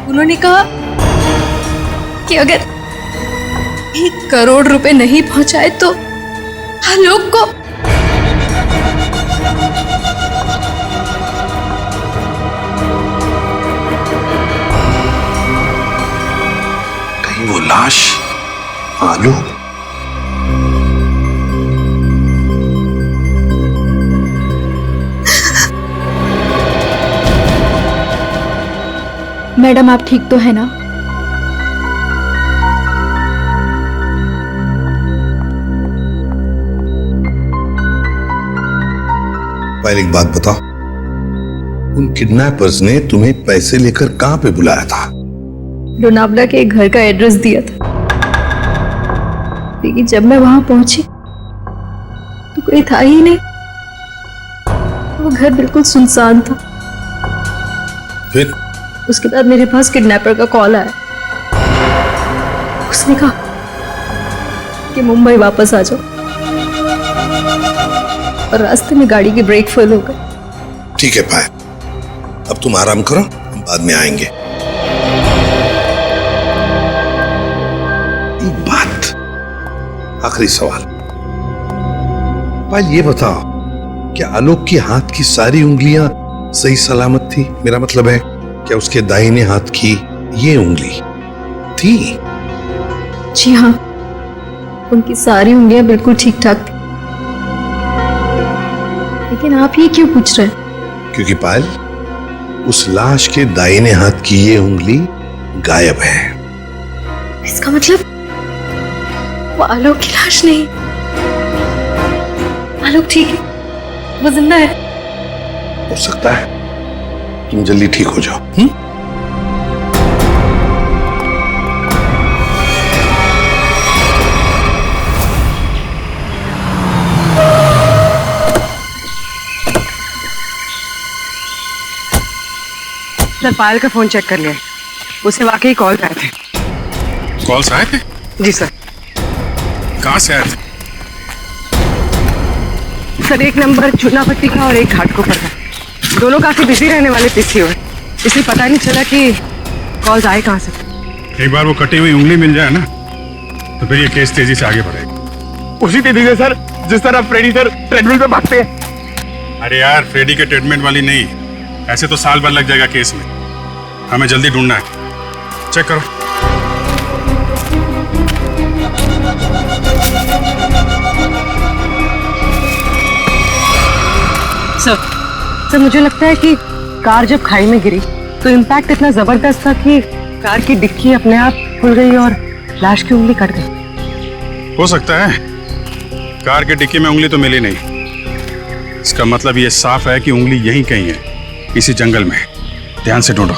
उन्होंने कहा कि अगर 1 करोड़ रुपए नहीं पहुंचाए तो आलोक को कहीं वो लाश आलोक? मैडम आप ठीक तो है ना? पहले एक बात बताओ, उन किडनैपर्स ने तुम्हें पैसे लेकर कहां पे बुलाया था? लोनावला के एक घर का एड्रेस दिया था, लेकिन जब मैं वहां पहुंची तो कोई था ही नहीं। वो घर बिल्कुल सुनसान था। फिर उसके बाद मेरे पास किडनैपर का कॉल आया। उसने कहा कि मुंबई वापस आ जाओ, और रास्ते में गाड़ी के ब्रेक फेल हो गए। ठीक है पायल, अब तुम आराम करो, हम बाद में आएंगे। एक बात, आखिरी सवाल पायल, ये बताओ क्या आलोक के हाथ की सारी उंगलियां सही सलामत थी? मेरा मतलब है क्या उसके दाहिने हाथ की ये उंगली थी? जी हाँ, उनकी सारी उंगलियां बिल्कुल ठीक ठाक थी। लेकिन आप ये क्यों पूछ रहे हैं? क्योंकि पायल, उस लाश के दाहिने हाथ की ये उंगली गायब है। इसका मतलब वो आलोक की लाश नहीं। आलोक ठीक है, वो जिंदा है। हो सकता है, तुम जल्दी ठीक हो जाओ। सर, पायल का फोन चेक कर लिया, उसे वाकई कॉल आए थे। कॉल्स आए थे? जी सर। कहां से आए थे? सर, एक नंबर चुनापट्टी का और एक घाटकोपर का। दोनों काफी बिजी रहने वाले पीसीओ है, इसलिए पता नहीं चला कि कॉल्स आए कहां से। एक बार वो कटी हुई उंगली मिल जाए ना, तो फिर ये केस तेजी से आगे बढ़ेगा। उसी तेजी से सर जिस तरह फ्रेडी सर ट्रेडमिल पे भागते हैं। अरे यार, फ्रेडी के ट्रीटमेंट वाली नहीं, ऐसे तो साल भर लग जाएगा केस में। हमें जल्दी ढूंढना है, चेक करो। सर, सर मुझे लगता है कि कार जब खाई में गिरी तो इम्पैक्ट इतना जबरदस्त था कि कार की डिक्की अपने आप खुल गई और लाश की उंगली कट गई। हो सकता है। कार की डिक्की में उंगली तो मिली नहीं। इसका मतलब ये साफ है कि उंगली यहीं कहीं है, इसी जंगल में। ध्यान से ढूंढो।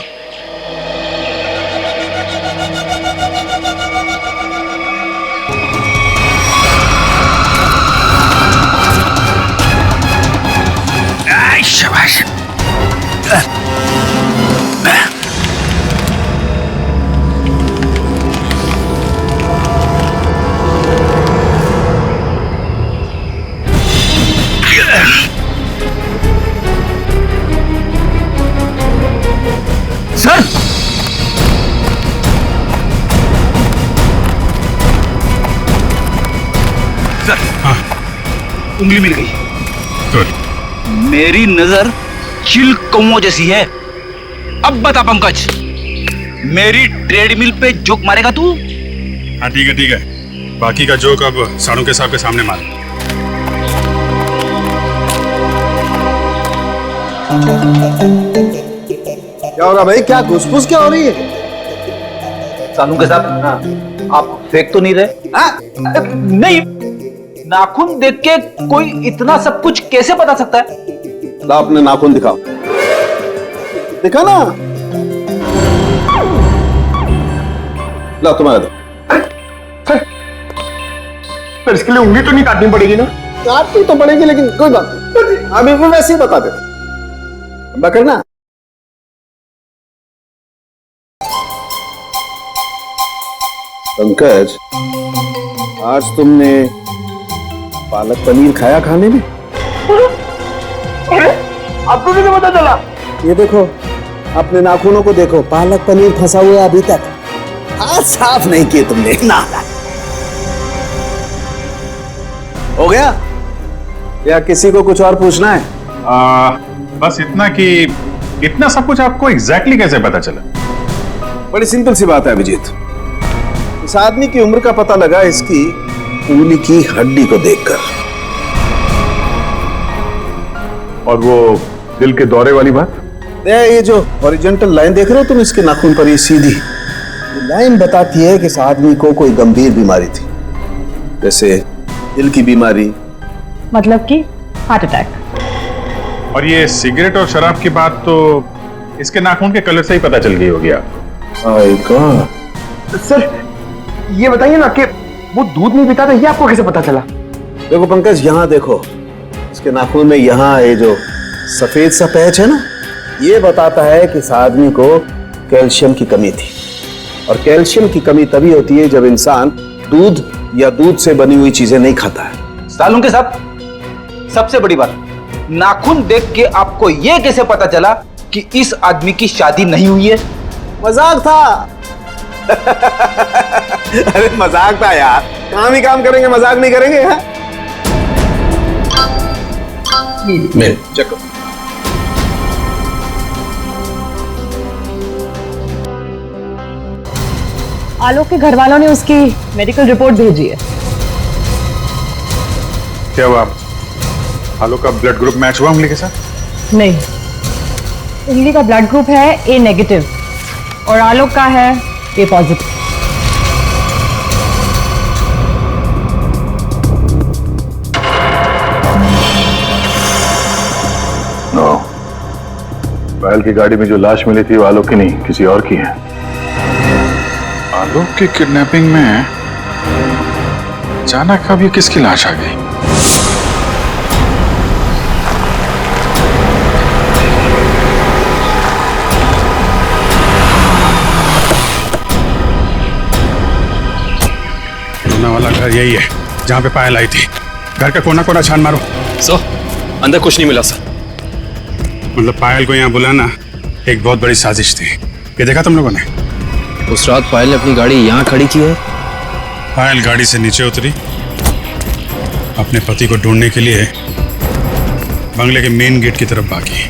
शाबाश। सर सर हाँ उंगली मिल गई। मेरी नजर चिल कौओं जैसी है। अब बता पंकज, मेरी ट्रेडमिल पे जोक मारेगा तू? हाँ ठीक है ठीक है। बाकी का जोक अब साड़ू के साहब के सामने मार। क्या होगा भाई? क्या घुसफुस क्या हो रही है? सानू के साथ आप फेंक तो नहीं रहे? नहीं, नाखून देख के कोई इतना सब कुछ कैसे बता सकता है? ला अपने नाखून दिखाओ। दिखा ना। ला तुम्हारा दो। पर इसके लिए उंगली तो नहीं काटनी पड़ेगी ना? काटनी तो पड़ेगी लेकिन कोई बात नहीं, अभी वो वैसे ही बता दे। करना पंकज, आज तुमने पालक पनीर खाया खाने में? अरे आपको कैसे पता चला? ये देखो, अपने नाखूनों को देखो, पालक पनीर फंसा हुआ है अभी तक। हाथ साफ नहीं किए तुमने ना। हो गया या किसी को कुछ और पूछना है? बस इतना कि इतना सब कुछ आपको एग्जैक्टली कैसे पता चला? बड़ी सिंपल सी बात है अभिजीत। इस आदमी की उम्र का पता लगा इसकी उंगली की हड्डी को देखकर। और वो दिल के दौरे वाली बात? ये जो हॉरिजॉन्टल लाइन देख रहे हो तुम इसके नाखून पर, ये सीधी लाइन बताती है कि इस आदमी को कोई गंभीर बीमारी थी, जैसे दिल की बीमारी। मतलब कि हार्ट अटैक। और ये सिगरेट और शराब की बात तो इसके नाखून के कलर से ही पता चल गई होगी। सर ये बताइए ना कि वो दूध नहीं पीता था, ये आपको कैसे पता चला? देखो पंकज, यहाँ देखो, इसके नाखून में यहाँ ये जो सफेद सा पैच है ना, ये बताता है कि इस आदमी को कैल्शियम की कमी थी। और कैल्शियम की कमी तभी होती है जब इंसान दूध या दूध से बनी हुई चीजें नहीं खाता है। सालू के साथ सबसे बड़ी बात, नाखून देख के आपको यह कैसे पता चला कि इस आदमी की शादी नहीं हुई है? मजाक था। अरे मजाक था यार, काम ही काम करेंगे, मजाक नहीं करेंगे। हाँ? मैं चेक करो। आलोक के घर वालों ने उसकी मेडिकल रिपोर्ट भेजी है। क्या हुआ? आलोक का ब्लड ग्रुप मैच हुआ उंगली के साथ? नहीं, उंगली का ब्लड ग्रुप है ए नेगेटिव और आलोक का है ए पॉजिटिव। नो, बैल की गाड़ी में जो लाश मिली थी वो आलोक की नहीं, किसी और की है। आलोक की किडनैपिंग में अचानक अब ये किसकी लाश आ गई? वाला घर यही है जहां पे पायल आई थी। घर का कोना कोना छान मारो। सर अंदर कुछ नहीं मिला सर। मतलब पायल को यहाँ बुलाना एक बहुत बड़ी साजिश थी। ये देखा तुम लोगों ने? उस रात पायल ने अपनी गाड़ी यहाँ खड़ी की है। पायल गाड़ी से नीचे उतरी, अपने पति को ढूंढने के लिए बंगले के मेन गेट की तरफ भागी।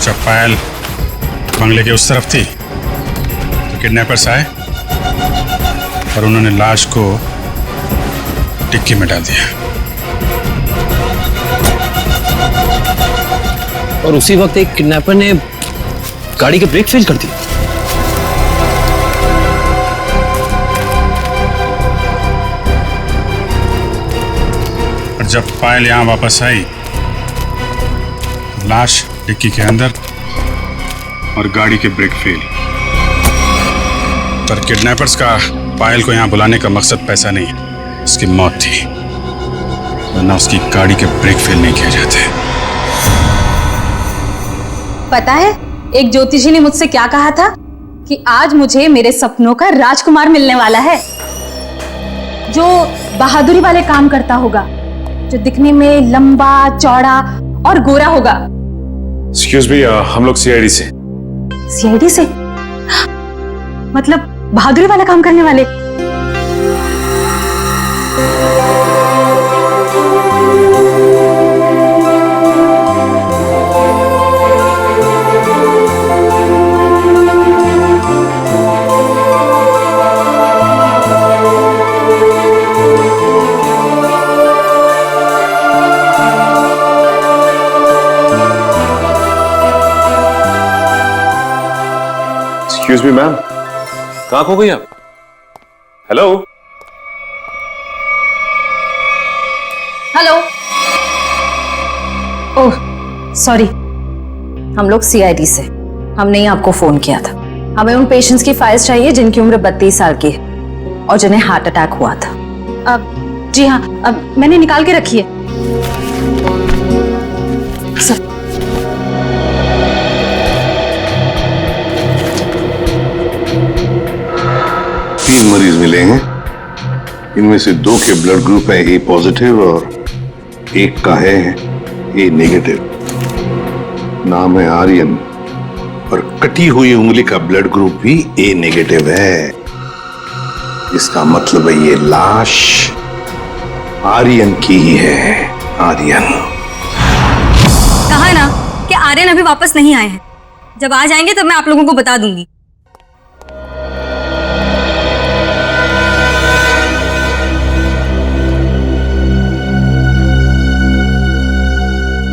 जब पायल बंगले के उस तरफ थी तो किडनैपर्स आए और उन्होंने लाश को डिक्की में डाल दिया। और उसी वक्त एक किडनैपर ने गाड़ी के ब्रेक फेल कर दिए। और जब पायल यहां वापस आई, लाश डिक्की के अंदर और गाड़ी के ब्रेक फेल। पर किडनैपर्स का पायल को यहां बुलाने का मकसद पैसा नहीं, उसकी मौत थी, वरना उसकी गाड़ी के ब्रेक फेल नहीं किए जाते। पता है एक ज्योतिषी ने मुझसे क्या कहा था कि आज मुझे मेरे सपनों का राजकुमार मिलने वाला है, जो बहादुरी वाले काम करता होगा, जो दिखने में लंबा चौड़ा और गोरा होगा। एक्सक्यूज मी, हम लोग सीआईडी से। सीआईडी से? मतलब बहादुरी वाला काम करने वाले? एक्सक्यूज मी मैम, कहाँ खो गई आप? Hello hello. ओह सॉरी, हम लोग सीआईडी से, हमने ही आपको फोन किया था। हमें उन पेशेंट्स की फाइल्स चाहिए जिनकी उम्र 32 साल की है और जिन्हें हार्ट अटैक हुआ था। अब जी हाँ, अब मैंने निकाल के रखी है। तीन मरीज मिले हैं, इनमें से 2 के ब्लड ग्रुप है ए पॉजिटिव और एक का है ए नेगेटिव। नाम है आर्यन और कटी हुई उंगली का ब्लड ग्रुप भी ए नेगेटिव है। इसका मतलब है ये लाश आर्यन की ही है। आर्यन कहा है ना कि आर्यन अभी वापस नहीं आए हैं। जब आ जाएंगे तब मैं आप लोगों को बता दूंगी।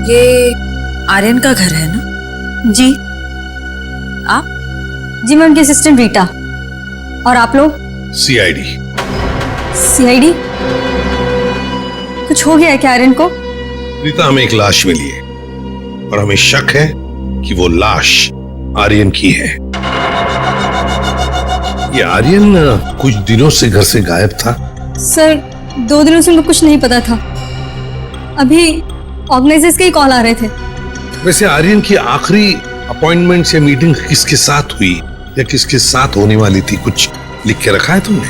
ये आर्यन का घर है ना? जी। आप? जी मैं उनकी असिस्टेंट रीटा। और आप लोग? सीआईडी। सीआईडी? कुछ हो गया है क्या आर्यन को? रीता, हमें एक लाश मिली है और हमें शक है कि वो लाश आर्यन की है। ये आर्यन कुछ दिनों से घर से गायब था। सर 2 दिनों से उनको कुछ नहीं पता था। अभी ऑर्गेनाइजर्स के ही कॉल आ रहे थे। वैसे आर्यन की आखिरी अपॉइंटमेंट या मीटिंग किसके साथ हुई या किसके साथ होने वाली थी, कुछ लिख के रखा है तुमने?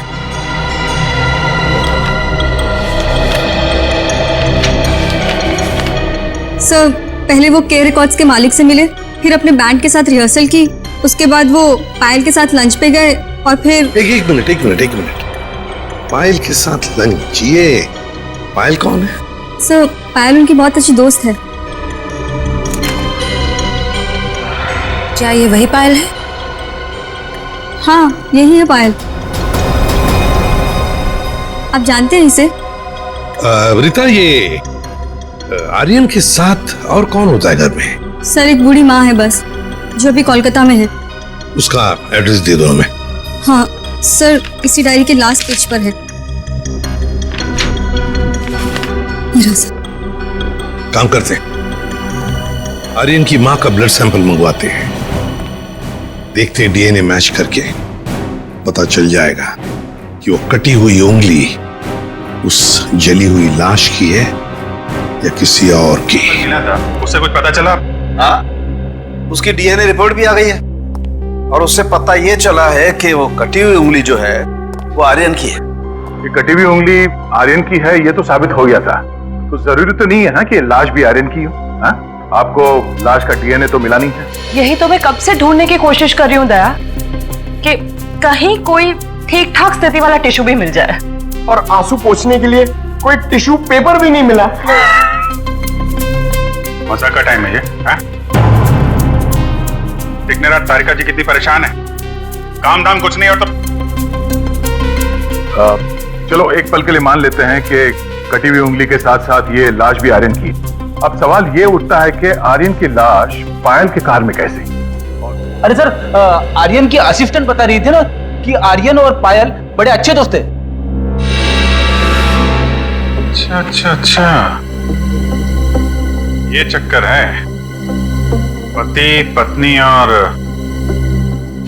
सर पहले वो के रिकॉर्ड्स के मालिक से मिले, फिर अपने बैंड के साथ रिहर्सल की, उसके बाद वो पायल के साथ लंच पे गए और फिर एक मिनट। पायल के साथ लंच? ये पायल कौन है? सर पायल उनकी बहुत अच्छी दोस्त है। क्या ये वही पायल है? हाँ यही है पायल। आप जानते हैं इसे? रीता, ये आर्यन के साथ और कौन होता है घर में? सर एक बूढ़ी माँ है बस, जो अभी कोलकाता में है। उसका एड्रेस दे दो हमें। हाँ सर, इसी डायरी के लास्ट पेज पर है। काम करते हैं, आर्यन की मां का ब्लड सैंपल मंगवाते हैं, देखते हैं डीएनए मैच करके पता चल जाएगा कि वो कटी हुई उंगली उस जली हुई लाश की है या किसी और की। उससे कुछ पता चला? हाँ, उसकी डीएनए रिपोर्ट भी आ गई है और उससे पता ये चला है कि वो कटी हुई उंगली जो है वो आर्यन की है। ये कटी हुई उंगली आर्यन की है ये तो साबित हो गया था, तो जरूरी तो नहीं है ना कि लाश भी आर्यन की हो। हाँ? आपको लाश का डीएनए तो मिला नहीं है। यही तो मैं कब से ढूंढने की कोशिश कर रही हूँ दया, कि कहीं कोई ठीक ठाक स्थिति वाला टिश्यू भी मिल जाए। और आंसू पोंछने के लिए कोई टिश्यू पेपर भी नहीं मिला। मजाक का टाइम है ये? दिखने रात तारिका जी कितनी परेशान है, काम धाम कुछ नहीं और तो चलो एक पल के लिए मान लेते हैं कि कटी हुई उंगली के साथ साथ ये लाश भी आर्यन की। अब सवाल ये उठता है कि आर्यन की लाश पायल के कार में कैसे? अरे सर, आर्यन की असिस्टेंट बता रही थी ना कि आर्यन और पायल बड़े अच्छे दोस्त थे। अच्छा अच्छा अच्छा, ये चक्कर है, पति पत्नी और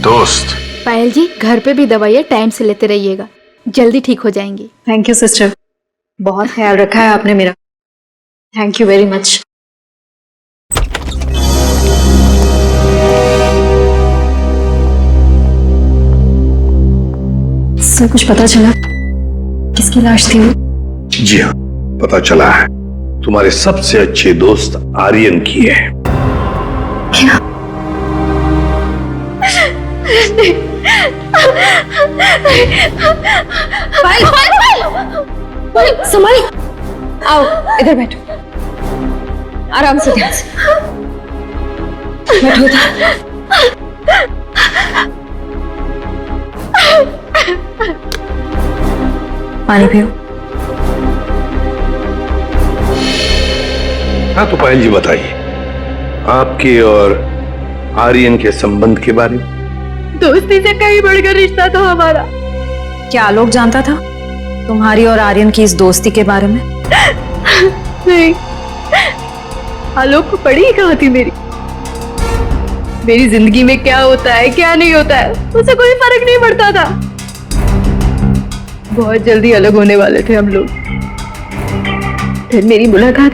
दोस्त। पायल जी, घर पे भी दवाइयाँ टाइम से लेते रहिएगा, जल्दी ठीक हो जाएंगी। थैंक यू सिस्टर, बहुत ख्याल रखा है आपने मेरा। Thank you very much. Sir, कुछ पता चला किसकी लाश थी वो? जी हाँ, पता चला है, तुम्हारे सबसे अच्छे दोस्त आर्यन की है। क्या? पायल, संभाल, आओ इधर बैठो, आराम से, ध्यान से बैठो इधर। पानी पियो। हाँ तो पायल जी बताइए, आपके और आर्यन के संबंध के बारे में। दोस्ती से कहीं बढ़कर रिश्ता था हमारा। क्या आलोक जानता था तुम्हारी और आर्यन की इस दोस्ती के बारे में? नहीं, आलोक को पड़ी ही कहाँ थी मेरी जिंदगी में क्या होता है क्या नहीं होता है उसे कोई फर्क नहीं पड़ता था। बहुत जल्दी अलग होने वाले थे हम लोग। फिर मेरी मुलाकात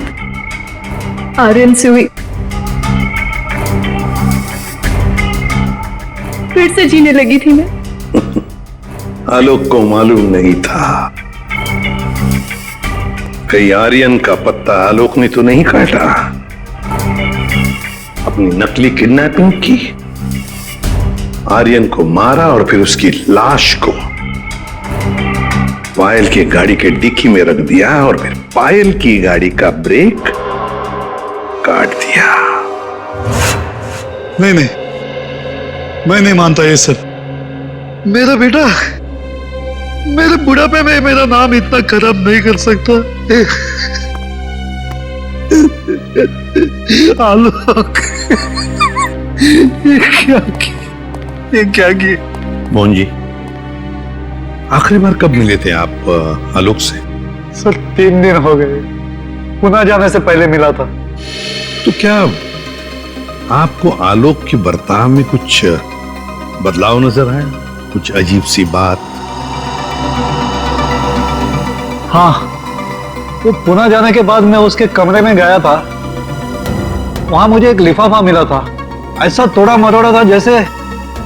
आर्यन से हुई, फिर से जीने लगी थी मैं। आलोक को मालूम नहीं था कहीं आर्यन का पत्ता आलोक ने तो नहीं काटा। अपनी नकली किडनैपिंग की, आर्यन को मारा और फिर उसकी लाश को पायल की गाड़ी के डिक्की में रख दिया और फिर पायल की गाड़ी का ब्रेक काट दिया। नहीं नहीं, मैं नहीं मानता ये सर। मेरा बेटा मेरे बुढ़ापे में मेरा नाम इतना खराब नहीं कर सकता। आलोक, ये क्या किए? मोहन जी, आखिरी बार कब मिले थे आप आलोक से? सर 3 दिन हो गए, पुणे जाने से पहले मिला था। तो क्या आपको आलोक के बर्ताव में कुछ बदलाव नजर आया? कुछ अजीब सी बात? हाँ, वो पुणे जाने के बाद मैं उसके कमरे में गया था। वहां मुझे एक लिफाफा मिला था, ऐसा तोड़ा मरोड़ा था जैसे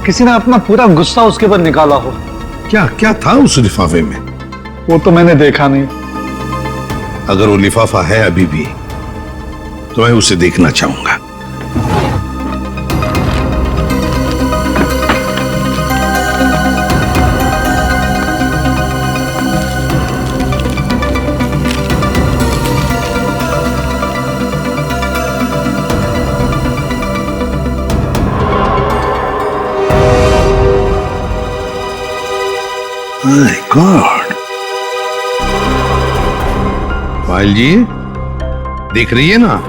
किसी ने अपना पूरा गुस्सा उसके ऊपर निकाला हो। क्या क्या था उस लिफाफे में? वो तो मैंने देखा नहीं। अगर वो लिफाफा है अभी भी तो मैं उसे देखना चाहूंगा। My God! पायल जी, देख रही है ना,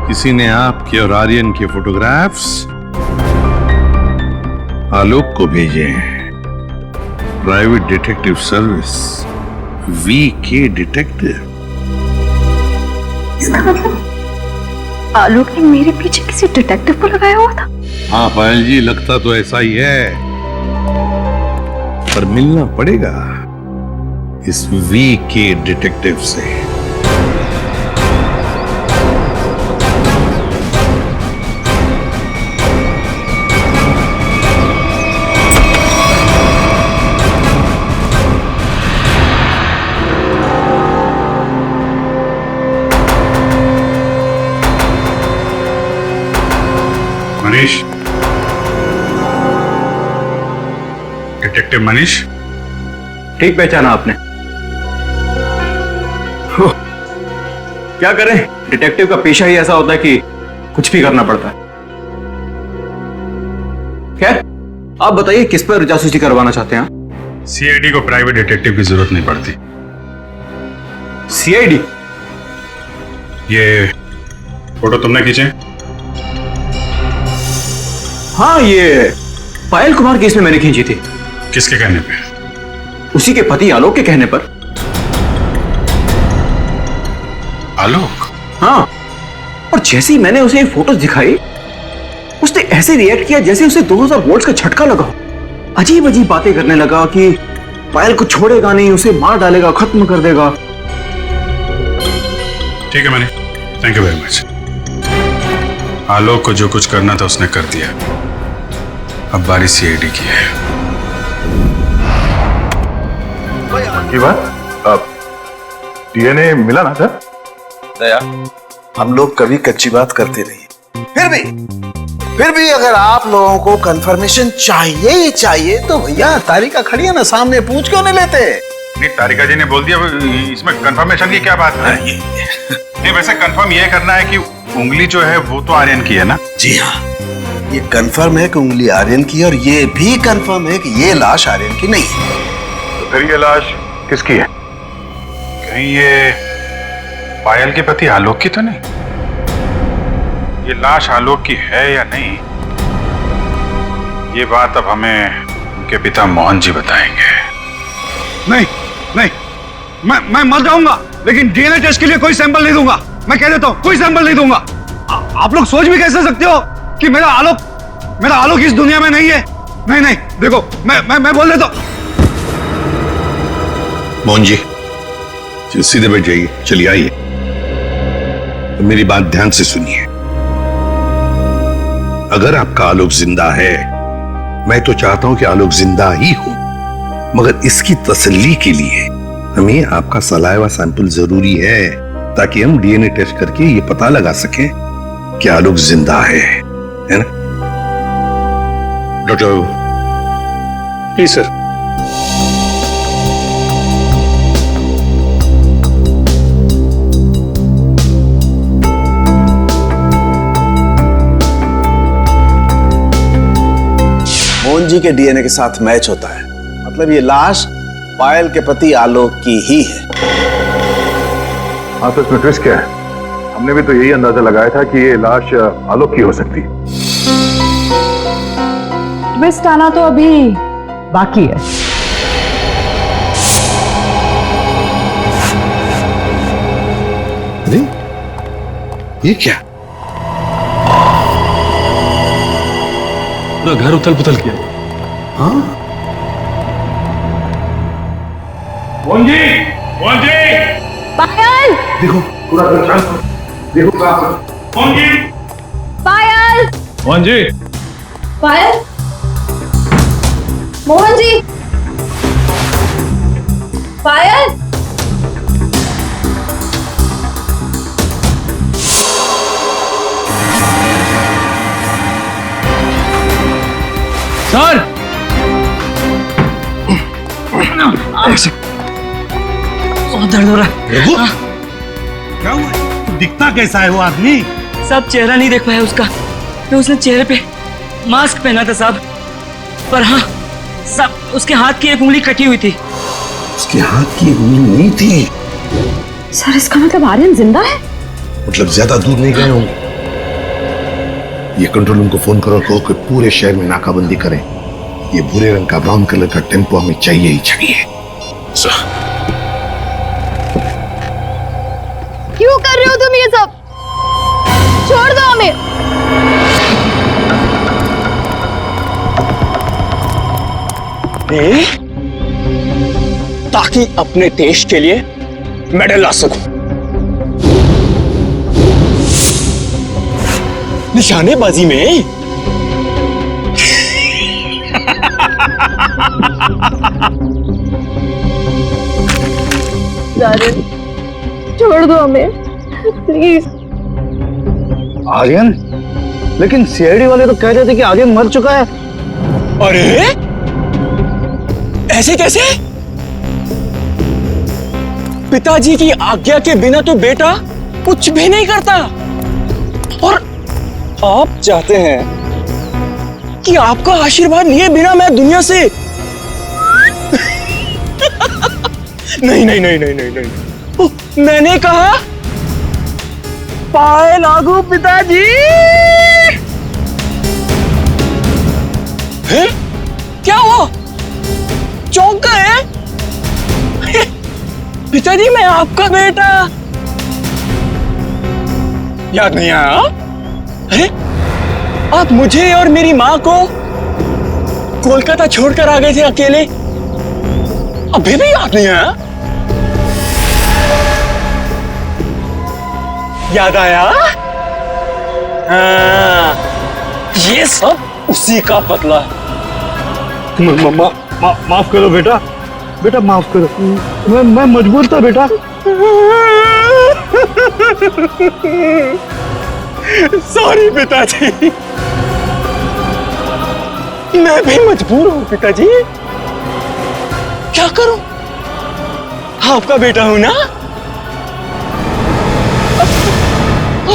किसी ने आपके और आर्यन के फोटोग्राफ्स आलोक को भेजे हैं। Private detective service, VK detective. इसका मतलब आलोक ने मेरे पीछे किसी डिटेक्टिव को लगाया हुआ था। हाँ पायल जी, लगता तो ऐसा ही है, पर मिलना पड़ेगा इस VK डिटेक्टिव से। मनीष, डिटेक्टिव मनीष। ठीक पहचाना आपने। क्या करें, डिटेक्टिव का पेशा ही ऐसा होता है कि कुछ भी करना पड़ता है। खैर, आप बताइए किस पर जासूसी करवाना चाहते हैं? सीआईडी को प्राइवेट डिटेक्टिव की जरूरत नहीं पड़ती। सीआईडी? ये फोटो तुमने खींचे? हाँ, ये पायल कुमार केस में मैंने खींची थी। किसके कहने पे? उसी के पति आलोक के कहने पर। आलोक? हाँ, और जैसे ही मैंने उसे ये फोटोज दिखाई, उसने ऐसे रिएक्ट किया जैसे उसे 2000 वोल्ट्स का झटका लगा। अजीब अजीब बातें करने लगा कि पायल को छोड़ेगा नहीं, उसे मार डालेगा, खत्म कर देगा। ठीक है Mani, thank you very much. Alok को जो कुछ करना था उसने कर दिया, अब बारी सीआईडी की है। की बात, अब डीएनए मिला ना सर? दया, हम लोग कभी कच्ची बात करते नहीं। फिर भी अगर आप लोगों को कंफर्मेशन चाहिए ही चाहिए तो भैया तारिका खड़ी है ना सामने, पूछ क्यों नहीं लेते? नहीं, तारिका जी ने बोल दिया, इसमें कंफर्मेशन की क्या बात है? नहीं, वैसे कंफर्म ये करना है कि उंगली जो है वो तो आर्यन की है ना? जी हाँ, ये कंफर्म है कि उंगली आर्यन की, और ये भी कंफर्म है कि ये लाश आर्यन की नहीं है। तो फिर ये लाश किसकी है? कहीं ये पायल के पति आलोक की तो नहीं? ये लाश आलोक की है या नहीं, ये बात अब हमें उनके पिता मोहन जी बताएंगे। नहीं नहीं, मैं मर जाऊंगा लेकिन डीएनए टेस्ट के लिए कोई सैंपल नहीं दूंगा। मैं कह देता हूं, कोई सैंपल नहीं दूंगा। आप लोग सोच भी कैसे सकते हो कि मेरा आलोक इस दुनिया में नहीं है? नहीं नहीं, देखो मैं बोल देता हूं। मोहन जी सीधे बैठ जाइए, चलिए आइए, तो मेरी बात ध्यान से सुनिए। अगर आपका आलोक जिंदा है, मैं तो चाहता हूं कि आलोक जिंदा ही हो, मगर इसकी तसल्ली के लिए हमें आपका सलाइवा सैंपल जरूरी है, ताकि हम डीएनए टेस्ट करके ये पता लगा सकें कि आलोक जिंदा है ना? Doctor please sir. Mohan ji के डीएनए के साथ मैच होता है, मतलब ये लाश पायल के पति आलोक की ही है। हाँ, तो इसमें ट्विस्ट क्या है? हमने भी तो यही अंदाजा लगाया था कि ये लाश आलोक की हो सकती है। ट्विस्ट आना तो अभी बाकी है। अरे ये क्या? पूरा घर उथल पुथल किया। हाँ, मोहन जी, मोहन जी, पायल! देखो पूरा देखो मोहन जी, पायल! मोहन जी, पायल, मोहन जी, पायल, सर! बहुत दर्द हो रहा है। क्या हुआ? दिखता कैसा है वो आदमी? साहब चेहरा नहीं देख पाया उसका, तो उसने चेहरे पे मास्क पहना था साहब, पर हाँ साहब उसके हाथ की एक उंगली कटी हुई थी। उसके हाथ की उंगली नहीं थी? सर इसका मतलब आर्यन जिंदा है? मतलब ज्यादा दूर नहीं गए होंगे। ये कंट्रोल रूम को फोन करो, कहो कि पूरे शहर में नाकाबंदी करें। ये भूरे रंग का ब्राउन कलर का टेम्पो हमें चाहिए ही चाहिए। क्यों कर रहे हो तुम ये सब? छोड़ दो हमें। ताकि अपने देश के लिए मेडल ला सकूं। निशानेबाजी में छोड़ दो हमें प्लीज। आर्यन? लेकिन सीआईडी वाले तो कह रहे थे कि आर्यन मर चुका है। अरे ऐसे कैसे? पिताजी की आज्ञा के बिना तो बेटा कुछ भी नहीं करता, और आप चाहते हैं कि आपका आशीर्वाद लिए बिना मैं दुनिया से नहीं नहीं नहीं नहीं नहीं नहीं ओह, मैंने कहा पाए लागू पिताजी। हैं? क्या हुआ? चौंक गए? पिताजी मैं आपका बेटा। याद नहीं आया? अरे आप मुझे और मेरी माँ को कोलकाता छोड़कर आ गए थे अकेले, अभी भी याद नहीं आया? याद आया? हाँ, ये सब उसी का बदला है। माफ करो बेटा, बेटा माफ करो, मैं मजबूर था बेटा। सॉरी पिताजी, मैं भी मजबूर हूँ पिताजी। क्या करूं? आपका बेटा हूं ना।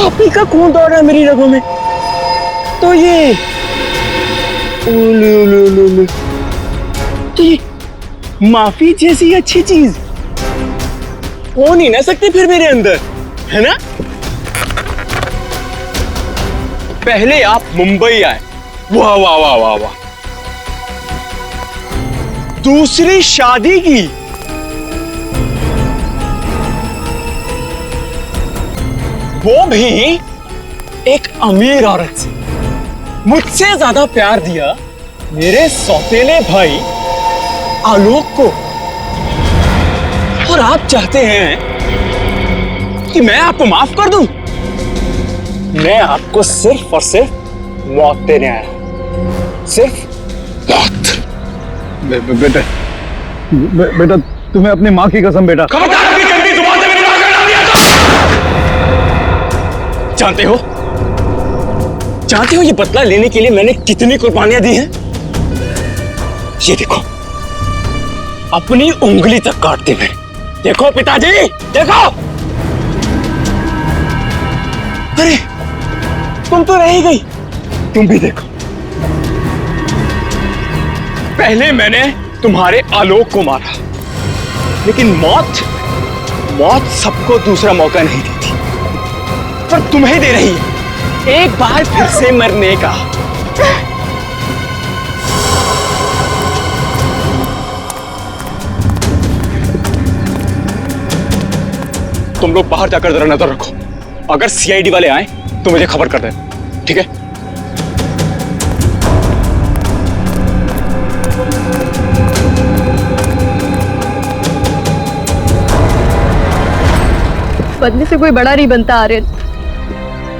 आप ही का खून दौड़ रहा है मेरी रगों में, तो ये तो ये माफी जैसी अच्छी चीज हो नहीं ना सकती फिर मेरे अंदर, है ना? पहले आप मुंबई आए, वाह वाह वाह वाह वाह, दूसरी शादी की, वो भी एक अमीर औरत से। मुझसे ज्यादा प्यार दिया मेरे सौतेले भाई आलोक को, और आप चाहते हैं कि मैं आपको माफ कर दूं? मैं आपको सिर्फ और सिर्फ मौत देने आया, सिर्फ मौत। बेटा बेटा तुम्हें अपनी माँ की कसम बेटा। खबरदार अपनी गंदी जुबान से मेरी मां का नाम लिया तो। जानते हो ये बदला लेने के लिए मैंने कितनी कुर्बानियां दी हैं? ये देखो, अपनी उंगली तक काट दी मैंने। देखो पिताजी, देखो। अरे तुम तो रह ही गई, तुम भी देखो। पहले मैंने तुम्हारे आलोक को मारा, लेकिन मौत सबको दूसरा मौका नहीं देती, पर तुम्हें दे रही है एक बार फिर से मरने का। तुम लोग बाहर जाकर जरा नजर रखो, अगर सीआईडी वाले आए तो मुझे खबर कर देना, ठीक है? बदले से कोई बड़ा नहीं बनता आर्यन,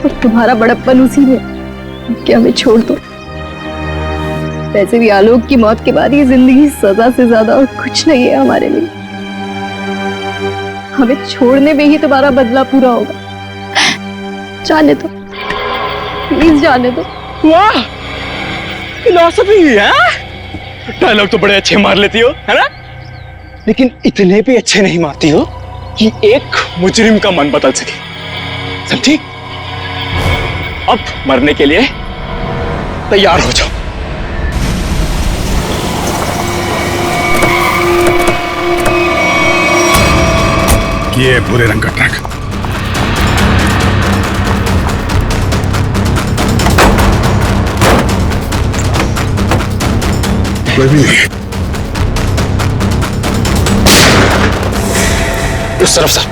और तुम्हारा बड़प्पन उसी में कि हमें छोड़ दो। वैसे भी आलोक की मौत के बाद ये जिंदगी सजा से ज्यादा और कुछ नहीं है हमारे लिए। हमें छोड़ने में ही तुम्हारा बदला पूरा होगा। जाने दो, प्लीज जाने दो। वाह, फिलॉसफी है। डायलॉग तो बड़े अच्छे मार लेती हो, है ना? लेकिन इतने भी अच्छे नहीं मारती हो कि एक मुजरिम का मन बदल सके, समझी? अब मरने के लिए तैयार हो जाओ। ये भूरे रंग का ट्रक। कोई भी नहीं। उस तरफ से।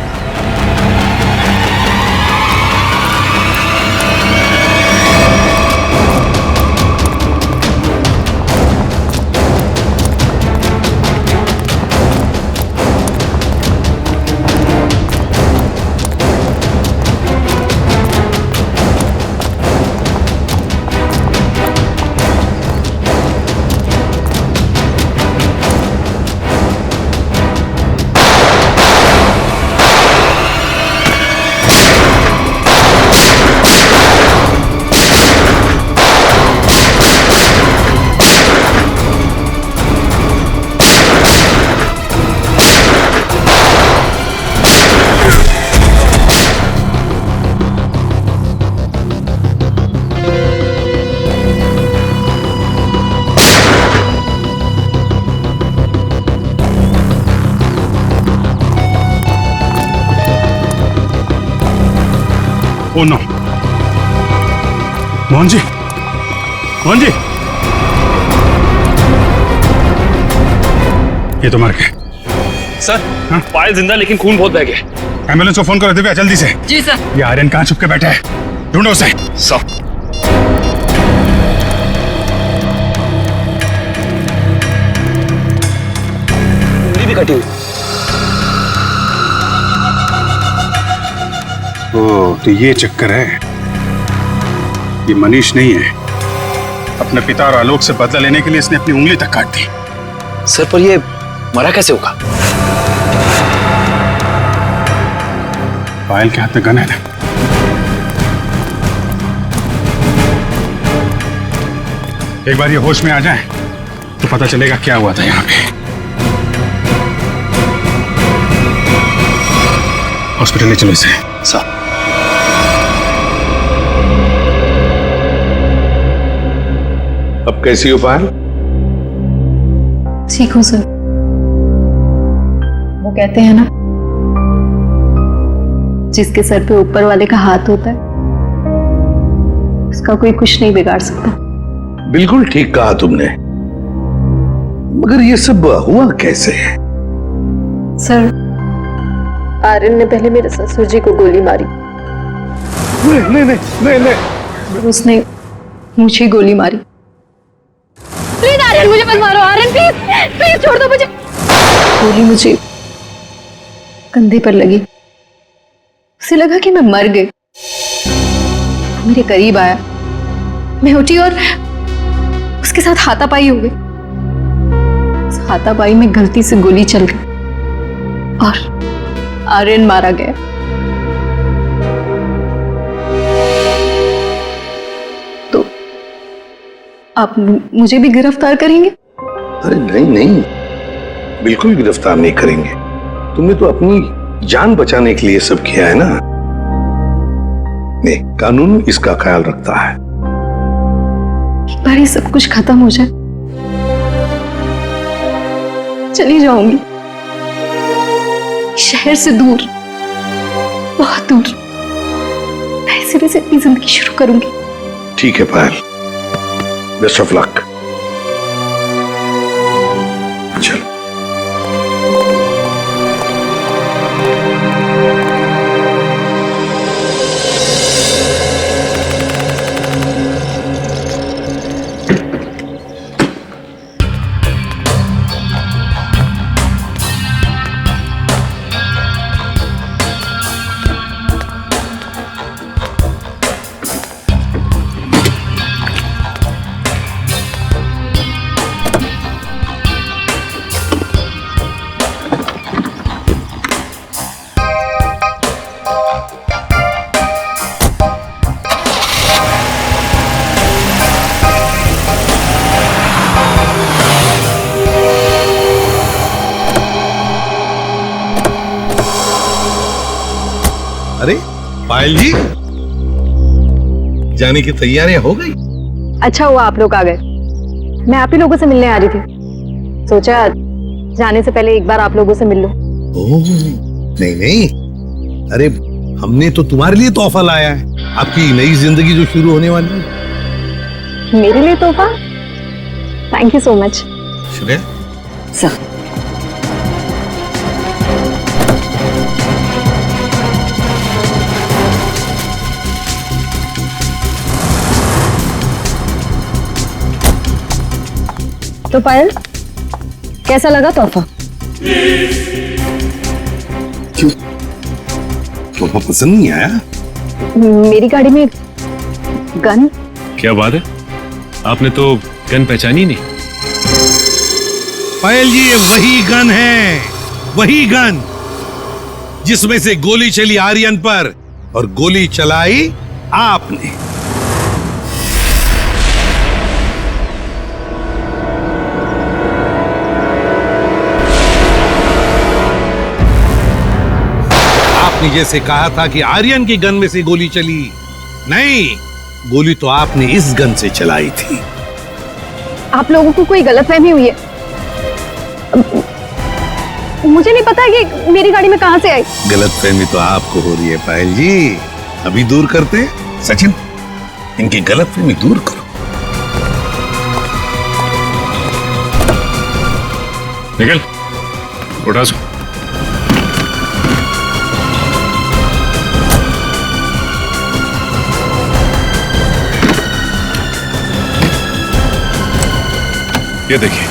ओ नो, मोहन जी, मोहन जी, ये तो मर गए। सर, पायल जिंदा लेकिन खून बहुत बह गया। एम्बुलेंस को फोन करो दिव्या, जल्दी से। जी सर। ये आर्यन कहाँ छुप के बैठा है, ढूंढो उसे। सर। उंगली भी कटी हुई। ओ, तो ये चक्कर है। ये मनीष नहीं है। अपने पिता और आलोक से बदला लेने के लिए इसने अपनी उंगली तक काट दी। सर, पर ये मरा कैसे होगा? पायल के हाथ में गन है ना। एक बार ये होश में आ जाए तो पता चलेगा क्या हुआ था यहाँ पे। हॉस्पिटल ले चलो इसे। सर। अब कैसी हो पायल? ठीक हूँ सर। वो कहते हैं ना, जिसके सर पे ऊपर वाले का हाथ होता है उसका कोई कुछ नहीं बिगाड़ सकता। बिल्कुल ठीक कहा तुमने, मगर ये सब हुआ कैसे? सर, आर्यन ने पहले मेरे ससुर जी को गोली मारी। नहीं। उसने मुझे गोली मारी। प्लीज आर्यन, मुझे मत मारो। आर्यन प्लीज प्लीज छोड़ दो मुझे। गोली मुझे कंधे पर लगी। उसे लगा कि मैं मर गई। मेरे करीब आया, मैं उठी और उसके साथ हाथापाई हो गई। उस हाथापाई में गलती से गोली चल गई और आर्यन मारा गया। तो आप मुझे भी गिरफ्तार करेंगे? अरे नहीं, बिल्कुल गिरफ्तार नहीं करेंगे। तुमने तो अपनी जान बचाने के लिए सब किया है ना। नहीं, कानून इसका ख्याल रखता है। एक बार ये सब कुछ खत्म हो जाए, चली जाऊंगी शहर से दूर, बहुत दूर। नए सिरे से अपनी जिंदगी शुरू करूंगी। ठीक है पायल, बेस्ट ऑफ लक। चलो। अरे पायल जी, जाने की तैयारियां हो गई? अच्छा हुआ आप लोग आ गए। मैं आप ही लोगों से मिलने आ रही थी। सोचा जाने से पहले एक बार आप लोगों से मिल लो। ओह, नहीं, अरे हमने तो तुम्हारे लिए तोहफा लाया है, आपकी नई जिंदगी जो शुरू होने वाली है। मेरे लिए तोहफा? Thank you so much. Shreya sir, तो पायल, कैसा लगा तोहफा? क्यों, तोहफा पसंद नहीं आया? मेरी गाड़ी में गन। क्या बात है, आपने तो गन पहचानी नहीं? पायल जी, ये वही गन है, वही गन जिसमें से गोली चली आर्यन पर और गोली चलाई आपने। आपने जैसे कहा था कि आर्यन की गन में से गोली चली, नहीं, गोली तो आपने इस गन से चलाई थी। आप लोगों को कोई गलतफहमी हुई है। मुझे नहीं पता कि मेरी गाड़ी में कहां से आई। गलतफहमी तो आपको हो रही है पायल जी, अभी दूर करते हैं। सचिन, इनकी गलतफहमी दूर करो। निकल, उठा सो। ये देखिए।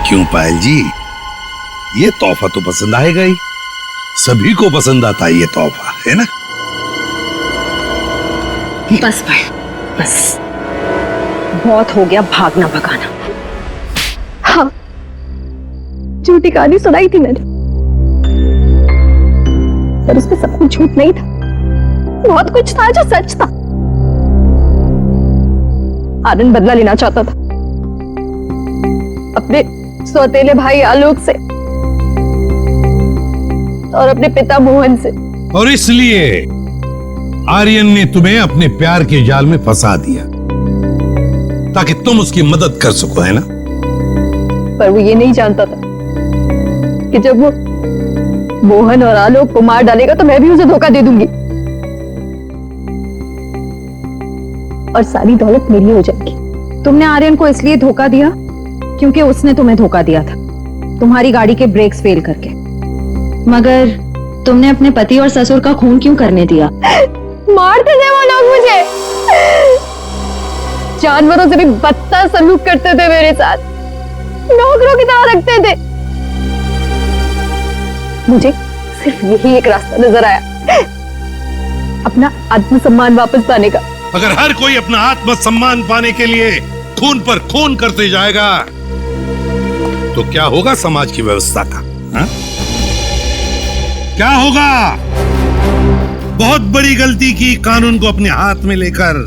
क्यों पायल जी, ये तोहफा तो पसंद आएगा ही। सभी को पसंद आता है ये तोहफा, है ना? बस भाई, बस बहुत हो गया भागना भगाना। हाँ, झूठी कहानी सुनाई थी मैंने, पर उसमें सब कुछ झूठ नहीं था। बहुत कुछ था जो सच था। आनंद बदला लेना चाहता था अपने सौतेले भाई आलोक से और अपने पिता मोहन से, और इसलिए आर्यन ने तुम्हें अपने प्यार के जाल में फंसा दिया ताकि तुम उसकी मदद कर सको, है ना? पर वो ये नहीं जानता था कि जब वो मोहन और आलोक को मार डालेगा तो मैं भी उसे धोखा दे दूंगी और सारी दौलत मेरी हो जाएगी। तुमने आर्यन को इसलिए धोखा दिया क्योंकि उसने तुम्हें धोखा दिया था, तुम्हारी गाड़ी के ब्रेक्स फेल करके। मगर तुमने अपने पति और ससुर का खून क्यों करने दिया? मारते थे वो लोग मुझे, जानवरों से भी बदतर सलूक करते थे मेरे साथ, नौकरों की तरह रखते थे। मुझे सिर्फ यही एक रास्ता नजर आया, अपना आत्मसम्मान वापस पाने का। अगर हर कोई अपना आत्मसम्मान पाने के लिए खून पर खून करते जाएगा तो क्या होगा समाज की व्यवस्था का? हा? क्या होगा? बहुत बड़ी गलती की कानून को अपने हाथ में लेकर,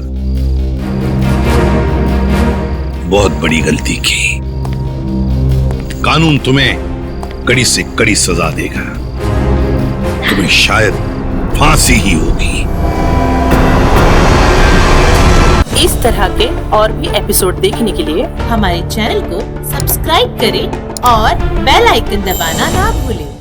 बहुत बड़ी गलती की। कानून तुम्हें कड़ी से कड़ी सजा देगा, तुम्हें शायद फांसी ही होगी। इस तरह के और भी एपिसोड देखने के लिए हमारे चैनल को सब्सक्राइब करें और बेल आइकन दबाना ना भूलें।